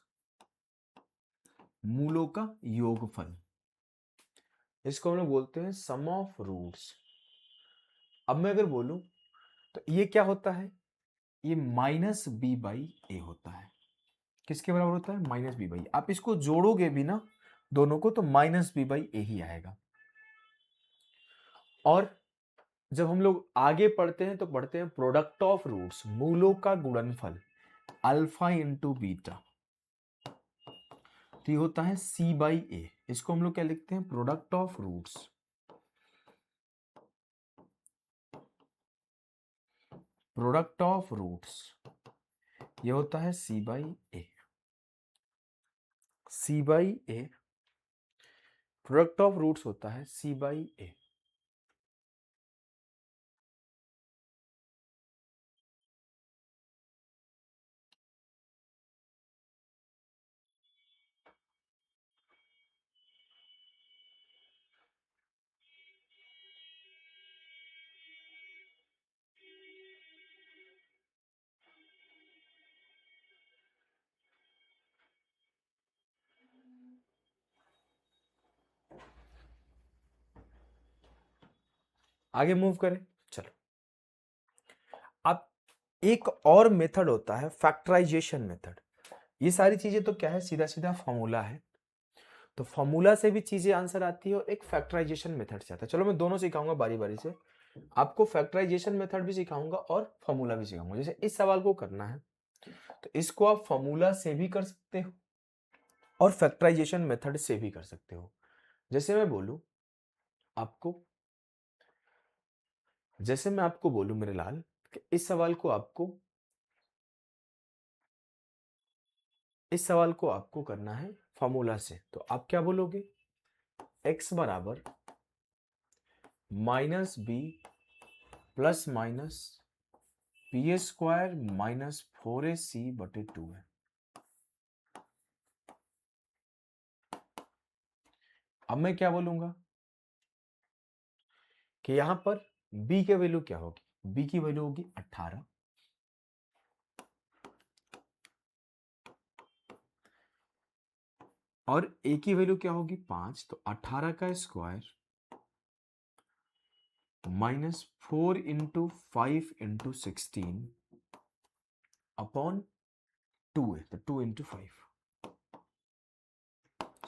मूलों का योगफल, इसको हम लोग बोलते हैं सम ऑफ रूट्स। अब मैं अगर बोलूं तो ये क्या होता है, ये -b/a होता है। किसके बराबर होता है? -b/a। आप इसको जोड़ोगे भी ना दोनों को तो -b/a ही आएगा। और जब हम लोग आगे पढ़ते हैं तो पढ़ते हैं प्रोडक्ट ऑफ रूट्स, मूलों का गुणनफल, अल्फा इंटू बीटा, तो ये होता है c/a। इसको हम लोग क्या लिखते हैं? Product of roots, product of roots, ये होता है c/a। c/a product of roots होता है c/a। आगे मूव करें, चलो। अब एक और मेथड होता है फैक्टराइजेशन मेथड। ये सारी चीजें तो क्या है, सीधा सीधा फॉर्मूला है, तो फॉर्मूला से भी चीजें आंसर आती है और एक फैक्टराइजेशन मेथड से आता है। चलो मैं दोनों सिखाऊंगा बारी बारी से। आपको फैक्टराइजेशन मेथड भी सिखाऊंगा और फॉर्मूला भी सिखाऊंगा। जैसे इस सवाल को करना है तो इसको आप फॉर्मूला से भी कर सकते हो और फैक्टराइजेशन मेथड से भी कर सकते हो। जैसे मैं बोलूं आपको, जैसे मैं आपको बोलूं मेरे लाल कि इस सवाल को आपको करना है फॉर्मूला से, तो आप क्या बोलोगे? x बराबर -b plus minus P square minus 4ac/2 है। अब मैं क्या बोलूंगा कि यहां पर b की वैल्यू क्या होगी? b की वैल्यू होगी 18 और a की वैल्यू क्या होगी? 5। तो 18 का स्क्वायर -4 इंटू 5 इंटू 16 अपॉन 2 है, तो 2 इंटू 5।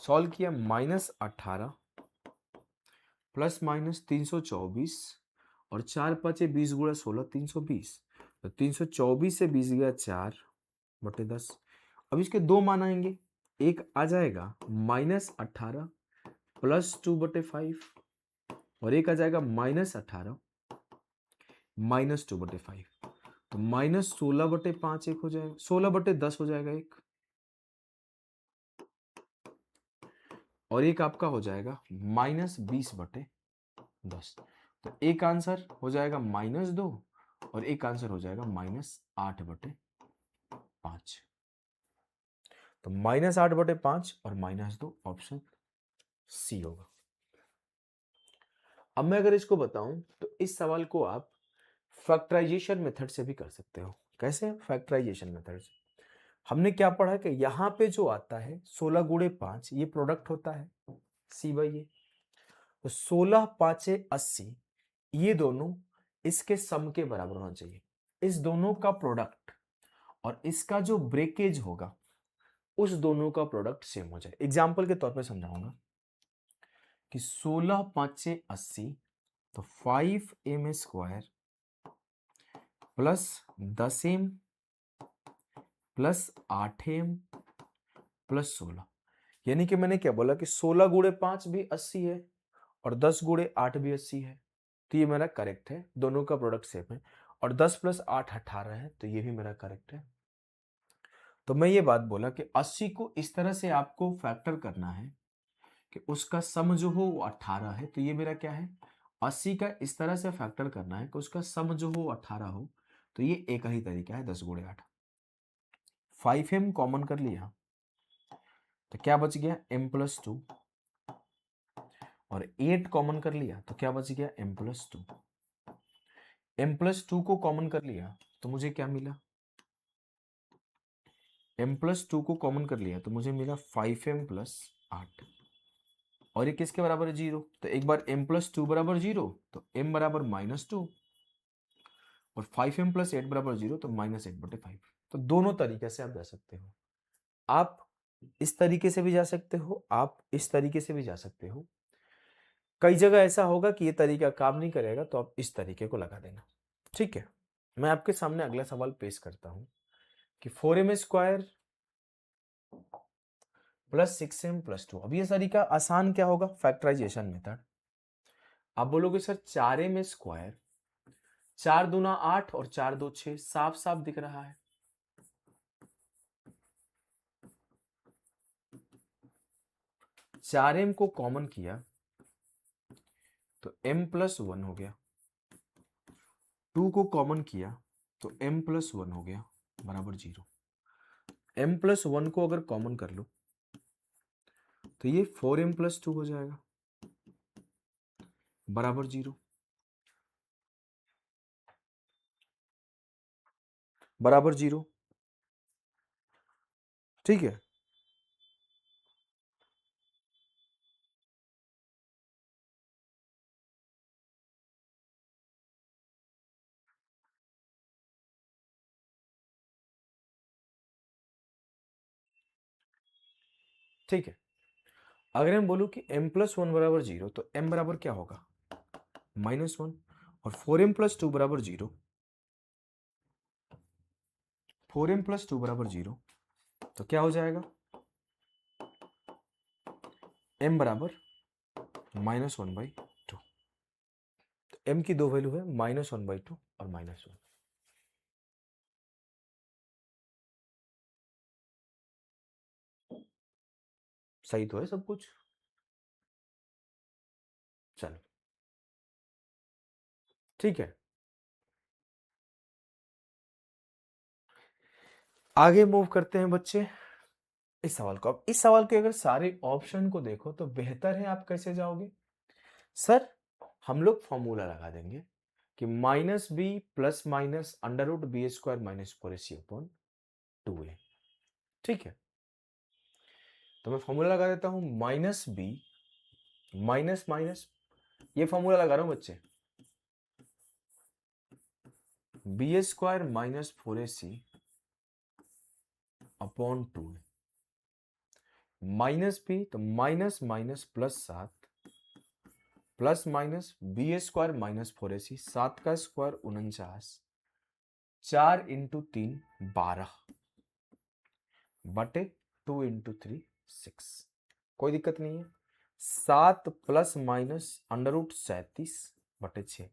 सॉल्व किया, -18 प्लस माइनस 324 और 4 5 20 गुणा 16 320। तो 324 से 20 गया 4/10। अब इसके दो मान आएंगे, एक आ जाएगा -18 प्लस 2/5 और एक आ जाएगा -18 माइनस 2/5। तो -16/5 एक हो जाएगा, 16/10 हो जाएगा एक, और एक आपका हो जाएगा -20/10। तो एक आंसर हो जाएगा -2 और एक आंसर हो जाएगा -8/5। तो -8/5 और -2 ऑप्शन सी होगा। अब मैं अगर इसको बताऊं तो इस सवाल को आप फैक्टराइजेशन मेथड से भी कर सकते हो। कैसे? फैक्टराइजेशन मेथड से हमने क्या पढ़ा कि यहां पे जो आता है 16 गुणे 5 ये प्रोडक्ट होता है c/a। तो 16 5 80 ये दोनों इसके सम के बराबर होना चाहिए। इस दोनों का प्रोडक्ट और इसका जो ब्रेकेज होगा उस दोनों का प्रोडक्ट सेम हो जाए। एग्जाम्पल के तौर पे समझाऊंगा कि 16 5 80 तो 5m square plus 10m plus 8m plus 16। यानी कि मैंने क्या बोला कि 16 गुणे 5 भी 80 है और 10 गुणे 8 भी 80 है। तो ये मेरा करेक्ट है, दोनों का प्रोडक्ट सेम है। और 10 प्लस 8 18 है, तो ये भी मेरा करेक्ट है। तो मैं ये बात बोला कि 80 को इस तरह से आपको फैक्टर करना है कि उसका सम जो हो वो 18 है। तो ये मेरा क्या है? 80 का इस तरह से फैक्टर करना है कि उसका सम जो हो 18 हो। तो ये एक ही तरीका है, 10 गुणे 8। 5m कॉमन कर लिया तो क्या बच गया? m+2 और 8 कॉमन कर लिया तो क्या बच गया? m+2। m+2 को कॉमन कर लिया तो मुझे क्या मिला? m+2 को कॉमन कर लिया तो मुझे मिला 5m + 8 और ये किसके बराबर है? 0। तो एक बार m+2 बराबर 0 तो m बराबर -2 और 5m + 8 बराबर 0 तो -8/5। तो दोनों तरीके से आप जा सकते हो। आप इस तरीके से भी जा सकते हो, आप इस तरीके से भी जा सकते हो। कई जगह ऐसा होगा कि ये तरीका काम नहीं करेगा तो आप इस तरीके को लगा देना। ठीक है, मैं आपके सामने अगला सवाल पेश करता हूं कि 4m स्क्वायर प्लस 6m + 2। अब ये तरीका आसान क्या होगा? Factorization method. आप बोलोगे सर 4m स्क्वायर, 4 दूना 8 और 4 2 6, साफ साफ दिख रहा है। 4m को कॉमन किया तो m+1 हो गया, 2 को कॉमन किया तो m+1 हो गया बराबर 0। m+1 को अगर कॉमन कर लो तो ये 4m+2 हो जाएगा बराबर 0, बराबर 0। ठीक है, ठीक है। अगर हम बोलूं कि m+1 बराबर 0 तो m बराबर क्या होगा? -1। और 4m + 2 बराबर 0, 4m + 2 बराबर 0, तो क्या हो जाएगा, m बराबर -1/2। तो m की दो वैल्यू है, -1/2 और -1। सही तो है सब कुछ? चलो ठीक है, आगे मूव करते हैं बच्चे इस सवाल को। अब इस सवाल के अगर सारे ऑप्शन को देखो तो बेहतर है आप कैसे जाओगे सर, हम लोग फॉर्मूला लगा देंगे कि -b + √b² - 4ac/2a। ठीक है, तो मैं फॉर्मूला लगा देता हूं, -b माइनस, ये फॉर्मूला लगा रहा हूं बच्चे, b² - 4ac/2a, -b तो -+ 7 + b² - 4ac, 7 का स्क्वायर 49, 4 × 3 12 बटे 2 × 3 6, कोई दिक्कत नहीं है। 7 ± √37/6,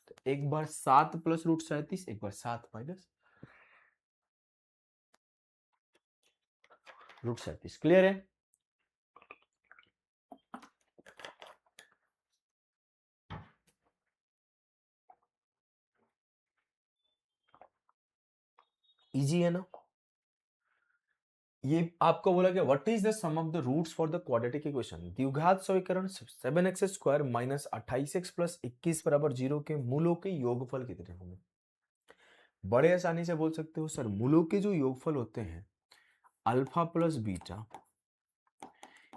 तो एक बार 7 + √37, एक बार 7 - √37। क्लियर है? इजी है ना? ये आपको बोला कि what is the sum of the roots for the quadratic equation, द्विघात समीकरण 7x² - 28x + 21 = 0 के मूलों के योगफल कितने होंगे। बड़े आसानी से बोल सकते हो सर, मूलों के जो योगफल होते हैं अल्फा प्लस बीटा,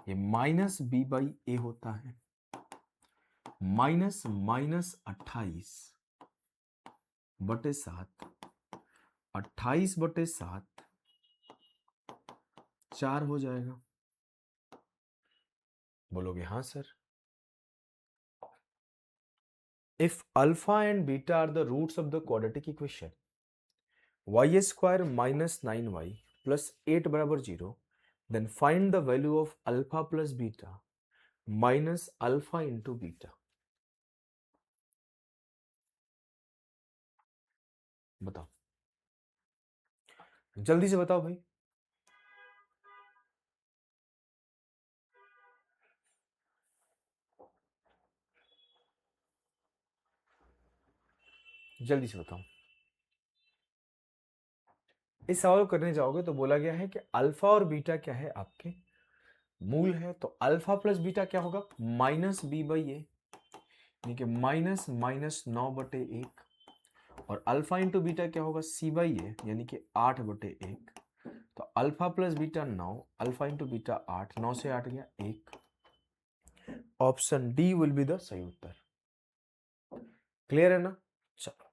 ये -b/a होता है, -28/7, 28/7 4 हो जाएगा। बोलोगे हाँ sir. If alpha and beta are the roots of the quadratic equation y² - 9y + 8 बराबर 0, then find the value of alpha plus beta minus alpha into beta। बताओ, जल्दी से बताओ भाई। जल्दी से बताओ। इस सवाल को करने जाओगे तो बोला गया है कि अल्फा और बीटा क्या है, आपके मूल है, तो अल्फा प्लस बीटा क्या होगा, -b/a, यानी कि -9/1, और अल्फा इंटू बीटा क्या होगा, c/a, यानी कि 8/1। तो alpha plus beta 9, alpha into beta 8, 9 से 8 गया 1, option D will be the सही उत्तर। क्लियर है ना? चलो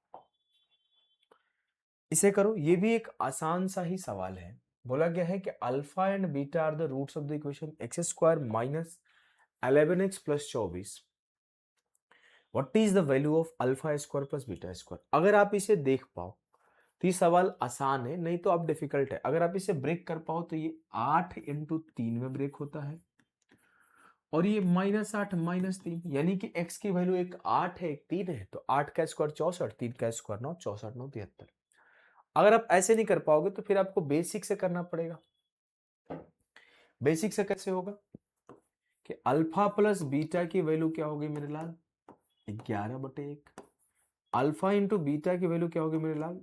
इसे करो, ये भी एक आसान सा ही सवाल है। बोला गया है कि alpha and beta are the roots of the equation x² - 11x + 24, what is the value of alpha square plus beta square. अगर आप इसे देख पाओ तो ये सवाल आसान है, नहीं तो आप डिफिकल्ट है। अगर आप इसे ब्रेक कर पाओ तो ये 8 × 3 में ब्रेक होता है, और ये -8 -3, यानी कि x की वैल्यू एक 8 है एक 3 है, तो 8 का स्क्वायर 64, 3 का स्क्वायर 9, 64 9 73। अगर आप ऐसे नहीं कर पाओगे तो फिर आपको बेसिक से करना पड़ेगा। बेसिक से कैसे होगा कि अल्फा प्लस बीटा की वैल्यू क्या होगी मेरे लाल, 11/1, अल्फा इंटू बीटा की वैल्यू क्या होगी मेरे लाल,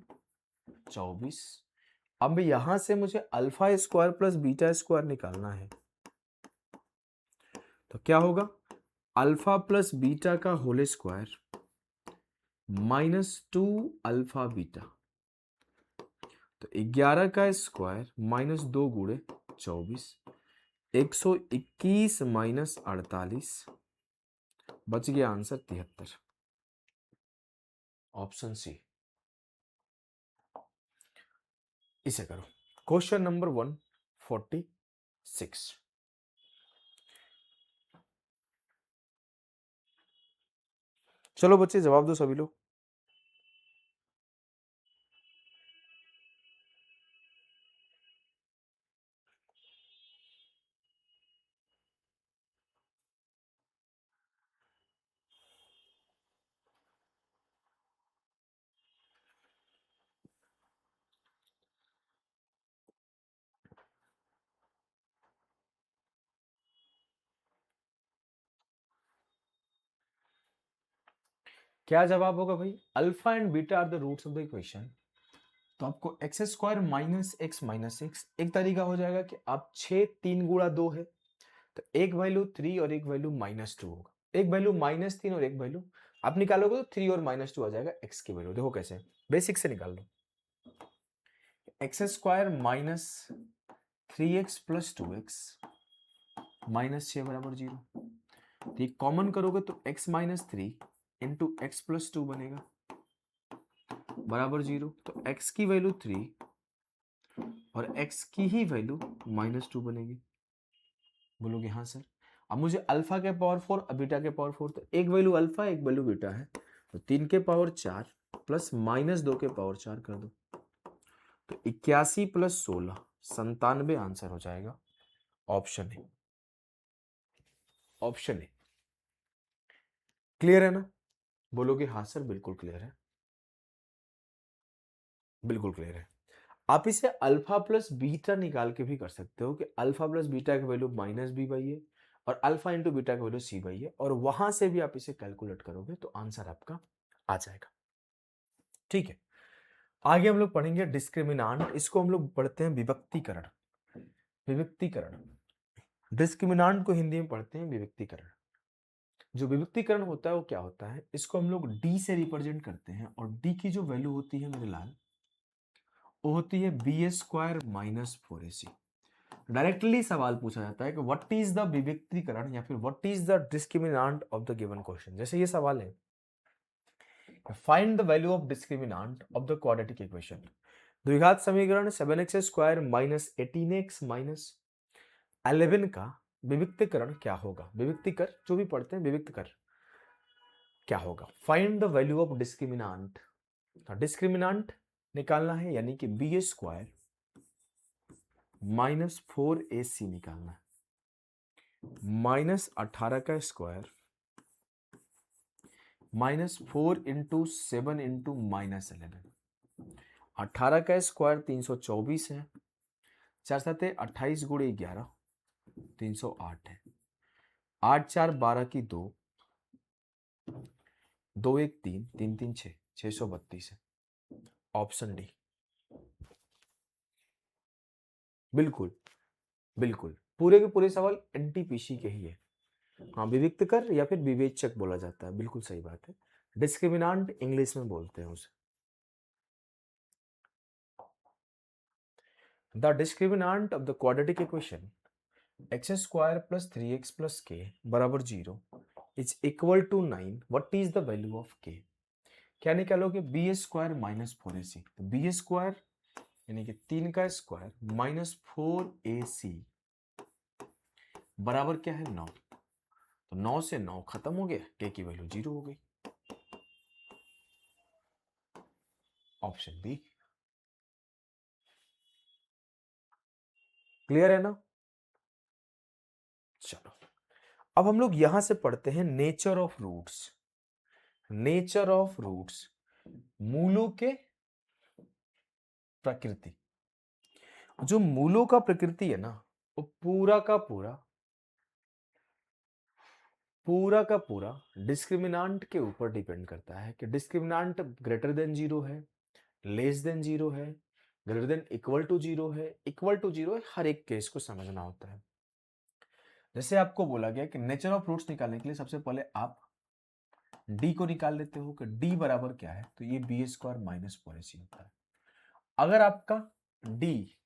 24। अब यहां से मुझे alpha square plus beta square निकालना है, तो क्या होगा, अल्फा प्लस बीटा का होल स्क्वायर -2 अल्फा बीटा, तो 11 का स्क्वायर -2 × 24, 121 - 48, बच गया आंसर 73, ऑप्शन सी। इसे करो, क्वेश्चन नंबर 146। चलो बच्चे जवाब दो सभी लोग। क्या जवाब होगा भाई? Alpha and beta are the roots of the equation. तो आपको एक्स स्क्वायर माइनस एक्स, एक तरीका हो जाएगा कि आप 6 3 गुणा 2 है, तो एक वैल्यू 3 और एक वैल्यू -2 होगा, एक वैल्यू -3 और एक वैल्यू आप निकालोगे तो 3 और -2 आ जाएगा एक्स की वैल्यू। देखो कैसे, बेसिक से निकाल लो। X square minus 3x plus 2x minus 6 बराबर 0। तो ये कॉमन करोगे तो x minus 3 into x plus 2 बनेगा बराबर 0। तो x की वैल्यू 3 और x की ही वैल्यू -2 बनेगी। बोलोगे हाँ सर। अब मुझे अल्फा के पावर 4 और बीटा के पावर 4, तो एक वैल्यू अल्फा एक वैल्यू बीटा है, तो 3 के पावर 4 प्लस -2 के पावर 4 कर दो, तो 81 प्लस 16 97 आंसर हो जाएगा। ऑप्शन है, ऑप्शन है। क्लियर है ना? बोलोगे हाँ सर बिल्कुल क्लियर है, बिल्कुल क्लियर है। आप इसे अल्फा प्लस बीटा निकाल के भी कर सकते हो कि अल्फा प्लस बीटा की वैल्यू -b/a और अल्फा इंटू बीटा की वैल्यू c/a, और वहां से भी आप इसे कैलकुलेट करोगे तो आंसर आपका आ जाएगा। ठीक है, आगे हम लोग पढ़ेंगे डिस्क्रिमिनांट। इसको हम लोग पढ़ते हैं विभक्तीकरण। विभक्तीकरण, डिस्क्रिमिनांट को हिंदी में पढ़ते हैं विभक्तीकरण। जो विभक्तीकरण होता है वो क्या होता है, इसको हम लोग डी से रिप्रेजेंट करते हैं, और डी की जो वैल्यू होती है मेरे लाल, वो होती है b² माइनस 4ac। डायरेक्टली सवाल पूछा जाता है कि व्हाट इज द विभक्तीकरण या फिर what is the discriminant of the given question. जैसे ये सवाल है, find the value of discriminant of the quadratic equation. द्विघात समीकरण 7x² माइनस 18x माइनस 11 का विभक्तीकरण क्या होगा। विभक्तीकर जो भी पढ़ते हैं, विभक्तीकर क्या होगा। Find the value of discriminant. Discriminant निकालना है, यानी कि b² माइनस 4ac निकालना है, -18 का स्क्वायर -4 इंटू 7 इंटू -11। 18 का स्क्वायर 324 है, 4 7 28 गुणे 11 308 है, 8 4 12 की 2, 2 1 3 3 3 6 632 है। Option D. बिल्कुल बिल्कुल, पूरे के पूरे सवाल एनटीपीसी के ही है। हाँ, विविक्तकर या फिर विवेचक बोला जाता है, बिल्कुल सही बात है। डिस्क्रिमिनांट इंग्लिश में बोलते हैं उसे। The discriminant of the quadratic equation x² plus 3x plus k बराबर 0 is equal to 9। What is the value of k। क्या निकालोगे, b² माइनस 4ac। तो b² यानी कि 3 का स्क्वायर माइनस 4ac बराबर क्या है 9। तो 9 से 9 खत्म हो गया, k की वैल्यू 0 हो गई। Option B. क्लियर है ना? चलो, अब हम लोग यहां से पढ़ते हैं nature of roots. Nature of roots, मूलों के प्रकृति। जो मूलों का प्रकृति है ना, वो पूरा का पूरा डिस्क्रिमिनांट के ऊपर डिपेंड करता है कि डिस्क्रिमिनांट ग्रेटर देन 0 है, लेस देन 0 है, ग्रेटर देन इक्वल टू 0 है, इक्वल टू 0 है। हर एक केस को समझना होता है। जैसे आपको बोला गया कि नेचर ऑफ रूट्स निकालने के लिए सबसे पहले आप डी को निकाल लेते हो कि डी बराबर क्या है, तो ये b² माइनस 4ac होता है। अगर आपका डी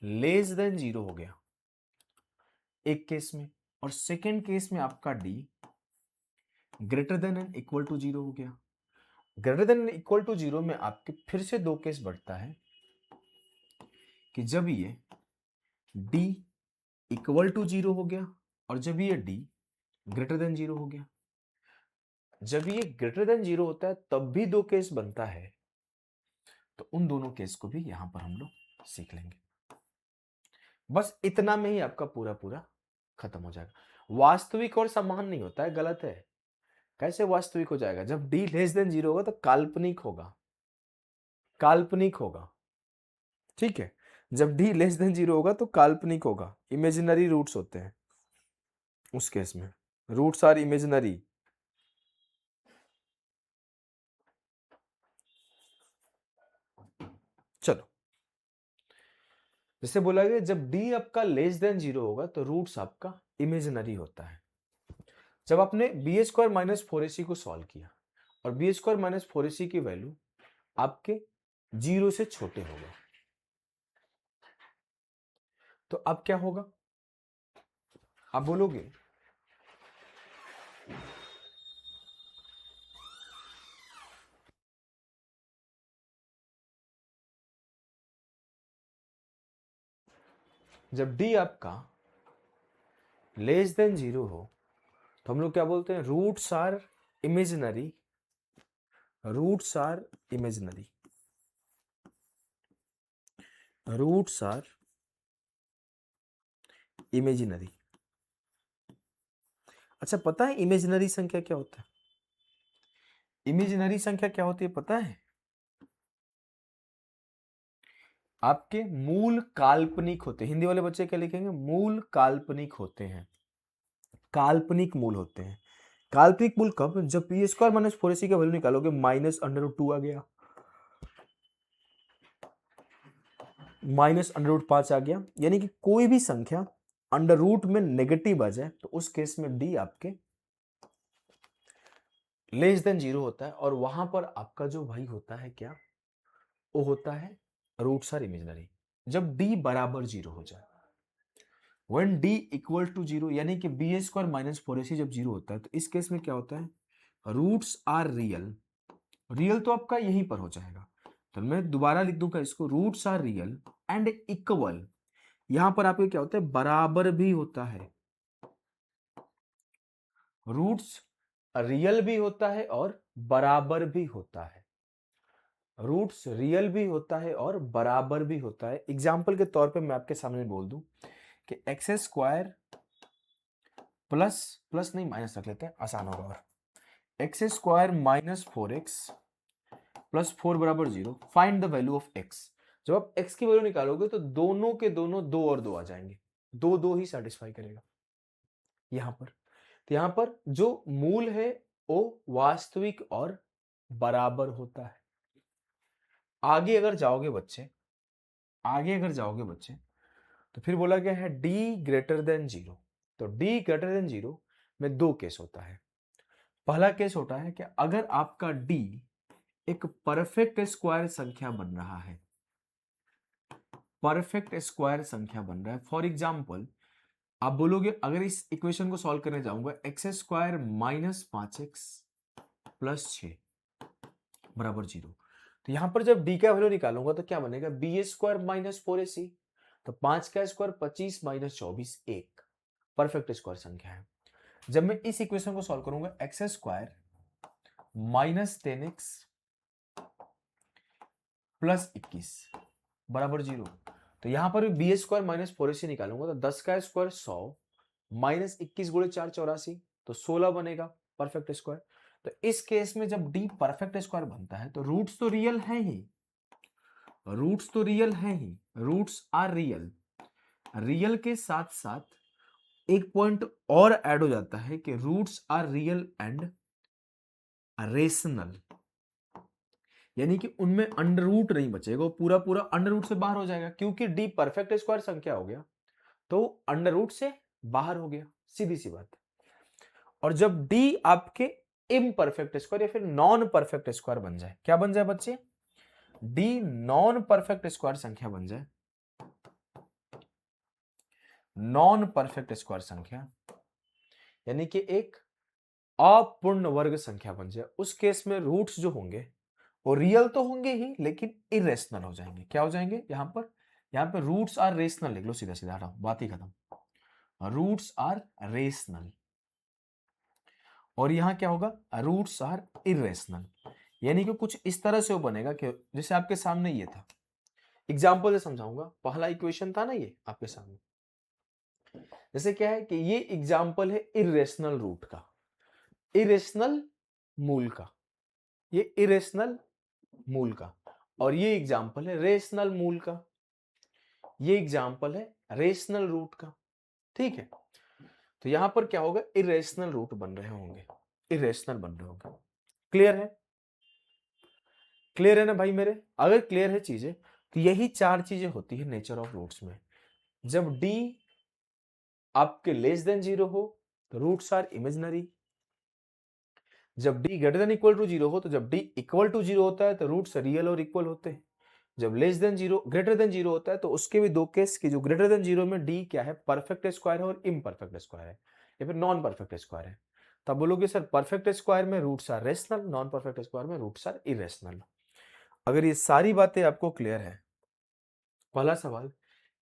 लेस देन 0 हो गया एक केस में, और सेकेंड केस में आपका D greater than and equal to 0 हो गया। ग्रेटर देन इक्वल टू 0 में आपके फिर से दो केस बढ़ता है कि जब ये डी इक्वल टू 0 हो गया और जब ये डी ग्रेटर देन 0 हो गया। जब ये ग्रेटर देन 0 होता है तब भी दो केस बनता है, तो उन दोनों केस को भी यहां पर हम लोग सीख लेंगे। बस इतना में ही आपका पूरा पूरा खत्म हो जाएगा। वास्तविक और समान नहीं होता है, गलत है। कैसे वास्तविक हो जाएगा, जब डी लेस देन 0 होगा तो काल्पनिक होगा, काल्पनिक होगा। ठीक है, जब डी लेस देन 0 होगा तो काल्पनिक होगा, इमेजिनरी रूट्स होते हैं उस केस में। Roots are imaginary. जैसे बोला गया जब डी आपका लेस देन 0 होगा तो रूट्स आपका इमेजिनरी होता है। जब आपने बी स्क्वायर माइनस 4ac को सॉल्व किया और बी स्क्वायर माइनस 4ac की वैल्यू आपके 0 से छोटे हो गए, तो अब क्या होगा? आप बोलोगे जब डी आपका लेस देन 0 हो तो हम लोग क्या बोलते हैं? Roots are imaginary, roots are imaginary, roots are imaginary. अच्छा, पता है इमेजिनरी संख्या क्या होता है? इमेजिनरी संख्या क्या होती है पता है? आपके मूल काल्पनिक होते हैं। हिंदी वाले बच्चे क्या लिखेंगे? मूल काल्पनिक होते हैं, काल्पनिक मूल होते हैं। काल्पनिक मूल कब? जब पी स्क्वायर माइनस 4ac का वैल्यू निकालोगे माइनस अंडर रूट 2 आ गया, माइनस अंडर रूट 5 आ गया, यानी कि कोई भी संख्या अंडर रूट में नेगेटिव आ जाए तो उस केस में डी आपके लेस देन 0 होता है और वहां पर आपका जो भाई होता है क्या? वो होता है रूट्स आर इमेजिनरी। जब डी बराबर 0 हो जाए, when d इक्वल टू 0, यानी कि बी स्क्वायर माइनस 4ac जब 0 होता है तो इस केस में क्या होता है? रूट्स आर रियल, रियल तो आपका यहीं पर हो जाएगा, तो मैं दोबारा लिख दूंगा इसको, roots are real and equal. यहां पर आपके क्या होता है? बराबर भी होता है, रूट्स रियल भी होता है और बराबर भी होता है, रूट्स रियल भी होता है और बराबर भी होता है। एग्जाम्पल के तौर पे मैं आपके सामने बोल दूं कि एक्स स्क्वायर प्लस, प्लस नहीं माइनस रख लेते हैं, आसान होगा, और x square minus 4x plus 4 बराबर 0, find the value of x। जब आप x की वैल्यू निकालोगे तो दोनों के दोनों 2 और 2 आ जाएंगे, 2 2 ही सेटिस्फाई करेगा यहां पर। तो यहां पर जो मूल है वो वास्तविक और बराबर होता है। आगे अगर जाओगे बच्चे, आगे अगर जाओगे बच्चे, तो फिर बोला गया है d ग्रेटर देन 0। तो d ग्रेटर देन 0 में दो केस होता है। पहला केस होता है कि अगर आपका d एक परफेक्ट स्क्वायर संख्या बन रहा है, परफेक्ट स्क्वायर संख्या बन रहा है। फॉर एग्जाम्पल आप बोलोगे, अगर इस इक्वेशन को सॉल्व करने जाऊंगा, x square minus 5x plus 6 बराबर 0, तो यहां पर जब d का वैल्यू निकालूंगा तो क्या बनेगा? बी स्क्वायर माइनस 4ac, तो 5 का स्क्वायर 25 माइनस 24 1, परफेक्ट स्क्वायर संख्या है। जब मैं इस इक्वेशन को सॉल्व करूंगा, x square minus 10x plus 21 बराबर 0, तो यहां पर बी स्क्वायर माइनस 4ac निकालूंगा तो 10 का स्क्वायर 100 माइनस 21 गुणे 4 84, तो 16 बनेगा परफेक्ट स्क्वायर। तो इस केस में जब d परफेक्ट स्क्वायर बनता है तो रूट्स तो रियल है ही, रूट्स तो रियल है ही, रूट्स आर रियल, रियल के साथ साथ एक पॉइंट और ऐड हो जाता है कि roots are real and rational, यानी कि उनमें अंडर रूट नहीं बचेगा, वो पूरा पूरा अंडर रूट से बाहर हो जाएगा, क्योंकि डी परफेक्ट स्क्वायर संख्या हो गया तो अंडर रूट से बाहर हो गया, सीधी सी बात। और जब डी आपके इम्परफेक्ट स्क्वायर या फिर नॉन परफेक्ट स्क्वायर बन जाए, क्या बन जाए बच्चे? डी नॉन परफेक्ट स्क्वायर संख्या बन जाए, नॉन परफेक्ट स्क्वायर संख्या, यानी कि एक अपूर्ण वर्ग संख्या बन जाए, उस केस में रूट्स जो होंगे वो रियल तो होंगे ही लेकिन इरेशनल हो जाएंगे। क्या हो जाएंगे? यहां पे रूट्स आर रेशनल लिख लो, सीधा सीधा हटाओ, बात ही खत्म। रूट्स आर रेशनल, और यहां क्या होगा? रूट्स आर इरेशनल, यानी कि कुछ इस तरह से वो बनेगा कि जैसे आपके सामने ये था, एग्जाम्पल से समझाऊंगा। पहला इक्वेशन था ना ये आपके सामने, जैसे क्या है कि ये एग्जाम्पल है इरेशनल रूट का, इरेशनल मूल का, ये इरेशनल मूल का, और ये एग्जाम्पल है रेशनल मूल का, ये एग्जाम्पल है रेशनल रूट का। ठीक है, तो यहां पर क्या होगा? इरेशनल रूट बन रहे होंगे, इरेशनल बन रहे होंगे। क्लियर है? क्लियर है ना भाई मेरे? अगर क्लियर है चीजें तो यही चार चीजें होती है नेचर ऑफ रूट्स में। जब d आपके लेस देन 0 हो तो रूट्स आर इमेजिनरी, जब d greater than equal to 0 हो, तो जब d इक्वल टू 0 होता है तो रूट्स रियल और इक्वल होते हैं। जब लेस देन 0 ग्रेटर देन 0 होता है तो उसके भी दो केस की, जो ग्रेटर देन 0 में d क्या है, परफेक्ट स्क्वायर है और इम्परफेक्ट स्क्वायर है या फिर नॉन परफेक्ट स्क्वायर है। तब बोलोगे सर परफेक्ट स्क्वायर में roots are rational, non perfect square में रूट्स आर इरेशनल। अगर ये सारी बातें आपको क्लियर है, पहला सवाल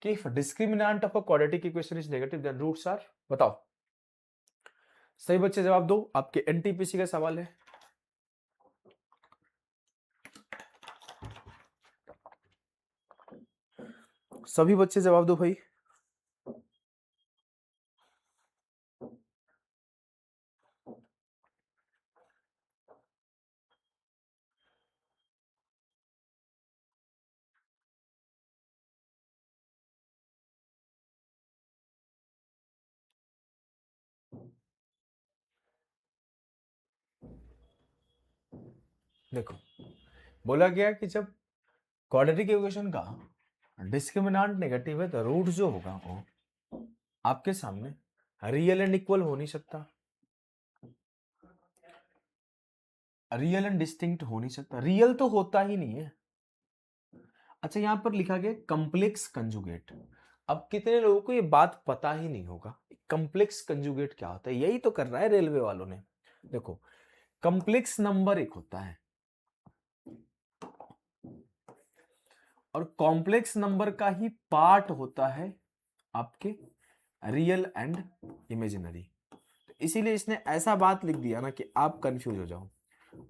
कि if discriminant of a quadratic equation is negative then roots are, बताओ। सही बच्चे जवाब दो, आपके एनटीपीसी का सवाल है। सभी बच्चे जवाब दो भाई। देखो, बोला गया कि जब क्वाड्रेटिक इक्वेशन का डिस्क्रिमिनेंट नेगेटिव है तो रूट जो होगा वो आपके सामने रियल एंड इक्वल हो नहीं सकता, रियल एंड डिस्टिंक्ट हो नहीं सकता, रियल तो होता ही नहीं है। अच्छा, यहां पर लिखा गया कॉम्प्लेक्स कंजुगेट। अब कितने लोगों को ये बात पता ही नहीं होगा कॉम्प्लेक्स कंजुगेट क्या होता है, यही तो कर रहा है रेलवे वालों ने। देखो, कॉम्प्लेक्स नंबर एक होता है और कॉम्प्लेक्स नंबर का ही पार्ट होता है आपके रियल एंड इमेजिनरी। तो इसीलिए इसने ऐसा बात लिख दिया ना कि आप कंफ्यूज हो जाओ।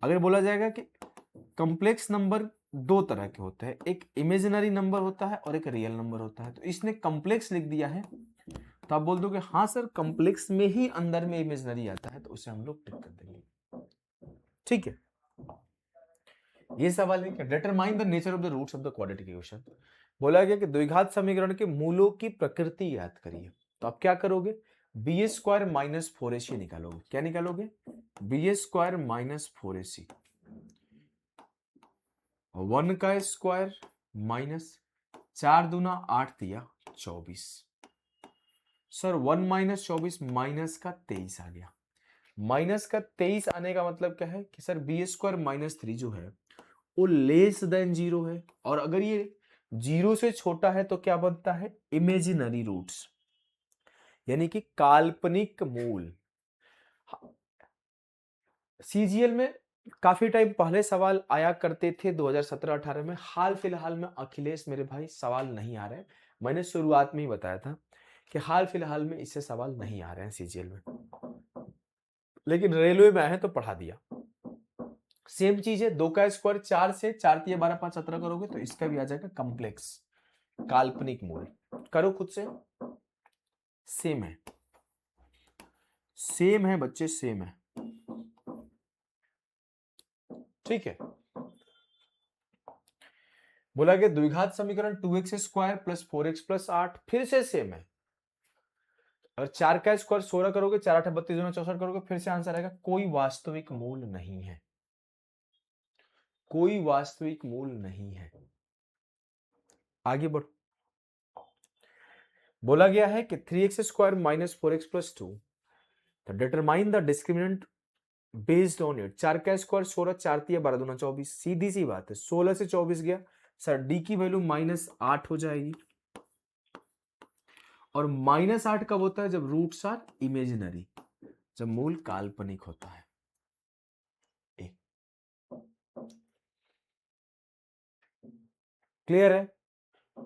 अगर बोला जाएगा कि कॉम्प्लेक्स नंबर दो तरह के होते हैं, एक इमेजिनरी नंबर होता है और एक रियल नंबर होता है, तो इसने कॉम्प्लेक्स लिख दिया है, तो आप बोल दोगे हाँ सर कॉम्प्लेक्स में ही अंदर में इमेजिनरी आता है, तो उसे हम लोग टिक कर देंगे। ठीक है, ये सवाल है कि determine the nature of the roots of the quadratic equation. बोला गया कि द्विघात समीकरण के मूलों की प्रकृति याद करिए। तो आप क्या करोगे, बी स्क्वायर माइनस 4ac निकालोगे। क्या निकालोगे, बी स्क्वायर माइनस 4ac, 1 का स्क्वायर माइनस 4 दूना 8 दिया 24। सर 1 माइनस 24 माइनस का 23 आ गया। माइनस का 23 आने का मतलब क्या है कि सर बी स्क्वायर माइनस 3 जो है वो लेस देन 0 है, और अगर ये 0 से छोटा है तो क्या बनता है, इमेजिनरी रूट्स, यानी कि काल्पनिक मूल। सीजीएल में काफी टाइम पहले सवाल आया करते थे 2017-18 में, हाल फिलहाल में अखिलेश मेरे भाई सवाल नहीं आ रहे हैं। मैंने शुरुआत में ही बताया था कि हाल फिलहाल में इससे सवाल नहीं आ रहे हैं सीजीएल में, लेकिन रेलवे में आए तो पढ़ा दिया। सेम चीज है, 2 का स्क्वायर 4 से 4 3 12 5 17 करोगे तो इसका भी आ जाएगा कॉम्प्लेक्स काल्पनिक मूल। करो खुद से, सेम है, सेम है बच्चे, सेम है। ठीक है, बोला गया द्विघात समीकरण 2x square plus 4x plus 8 फिर से सेम है। और 4 का स्क्वायर 16 करोगे, 4 8 32 दूना 64 करोगे, फिर से आंसर आएगा कोई वास्तविक मूल नहीं है, कोई वास्तविक मूल नहीं है। आगे बढ़ो, बोला गया है कि 3x square minus 4x plus 2, तो determine the discriminant based on it. 4 का स्क्वायर 16, 4 3 12 दूना 24, सीधी सी बात है, 16 से 24 गया सर, डी की वैल्यू माइनस 8 हो जाएगी। और माइनस 8 कब होता है, जब रूट्स आर इमेजिनरी, जब मूल काल्पनिक होता है। क्लियर है?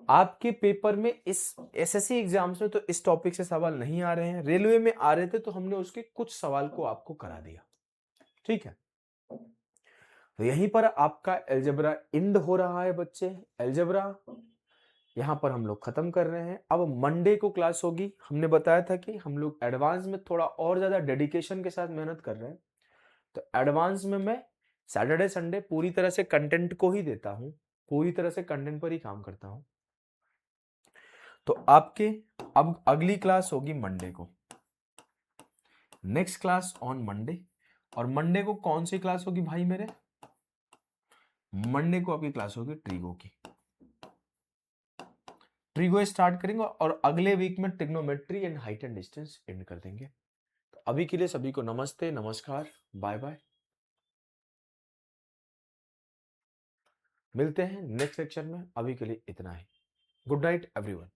आपके पेपर में इस एसएससी एग्जाम्स में तो इस टॉपिक से सवाल नहीं आ रहे हैं, रेलवे में आ रहे थे तो हमने उसके कुछ सवाल को आपको करा दिया। ठीक है, तो यहीं पर आपका अलजेब्रा इंड हो रहा है बच्चे। अलजेब्रा यहां पर हम लोग खत्म कर रहे हैं। अब मंडे को क्लास होगी। हमने बताया था कि हम लोग एडवांस में थोड़ा और ज्यादा डेडिकेशन के साथ मेहनत कर रहे हैं, तो एडवांस में मैं सैटरडे संडे पूरी तरह से कंटेंट को ही देता हूं, पूरी तरह से कंटेंट पर ही काम करता हूं। तो आपके अब अगली क्लास होगी मंडे को, नेक्स्ट क्लास ऑन मंडे। और मंडे को कौन सी क्लास होगी भाई मेरे, मंडे को आपकी क्लास होगी ट्रीगो की। फ्रीवे स्टार्ट करेंगे और अगले वीक में trigonometry and height and distance and कर देंगे। तो अभी के लिए सभी को नमस्ते, नमस्कार, बाय बाय। मिलते हैं नेक्स्ट सेक्शन में, अभी के लिए इतना ही। Good night everyone.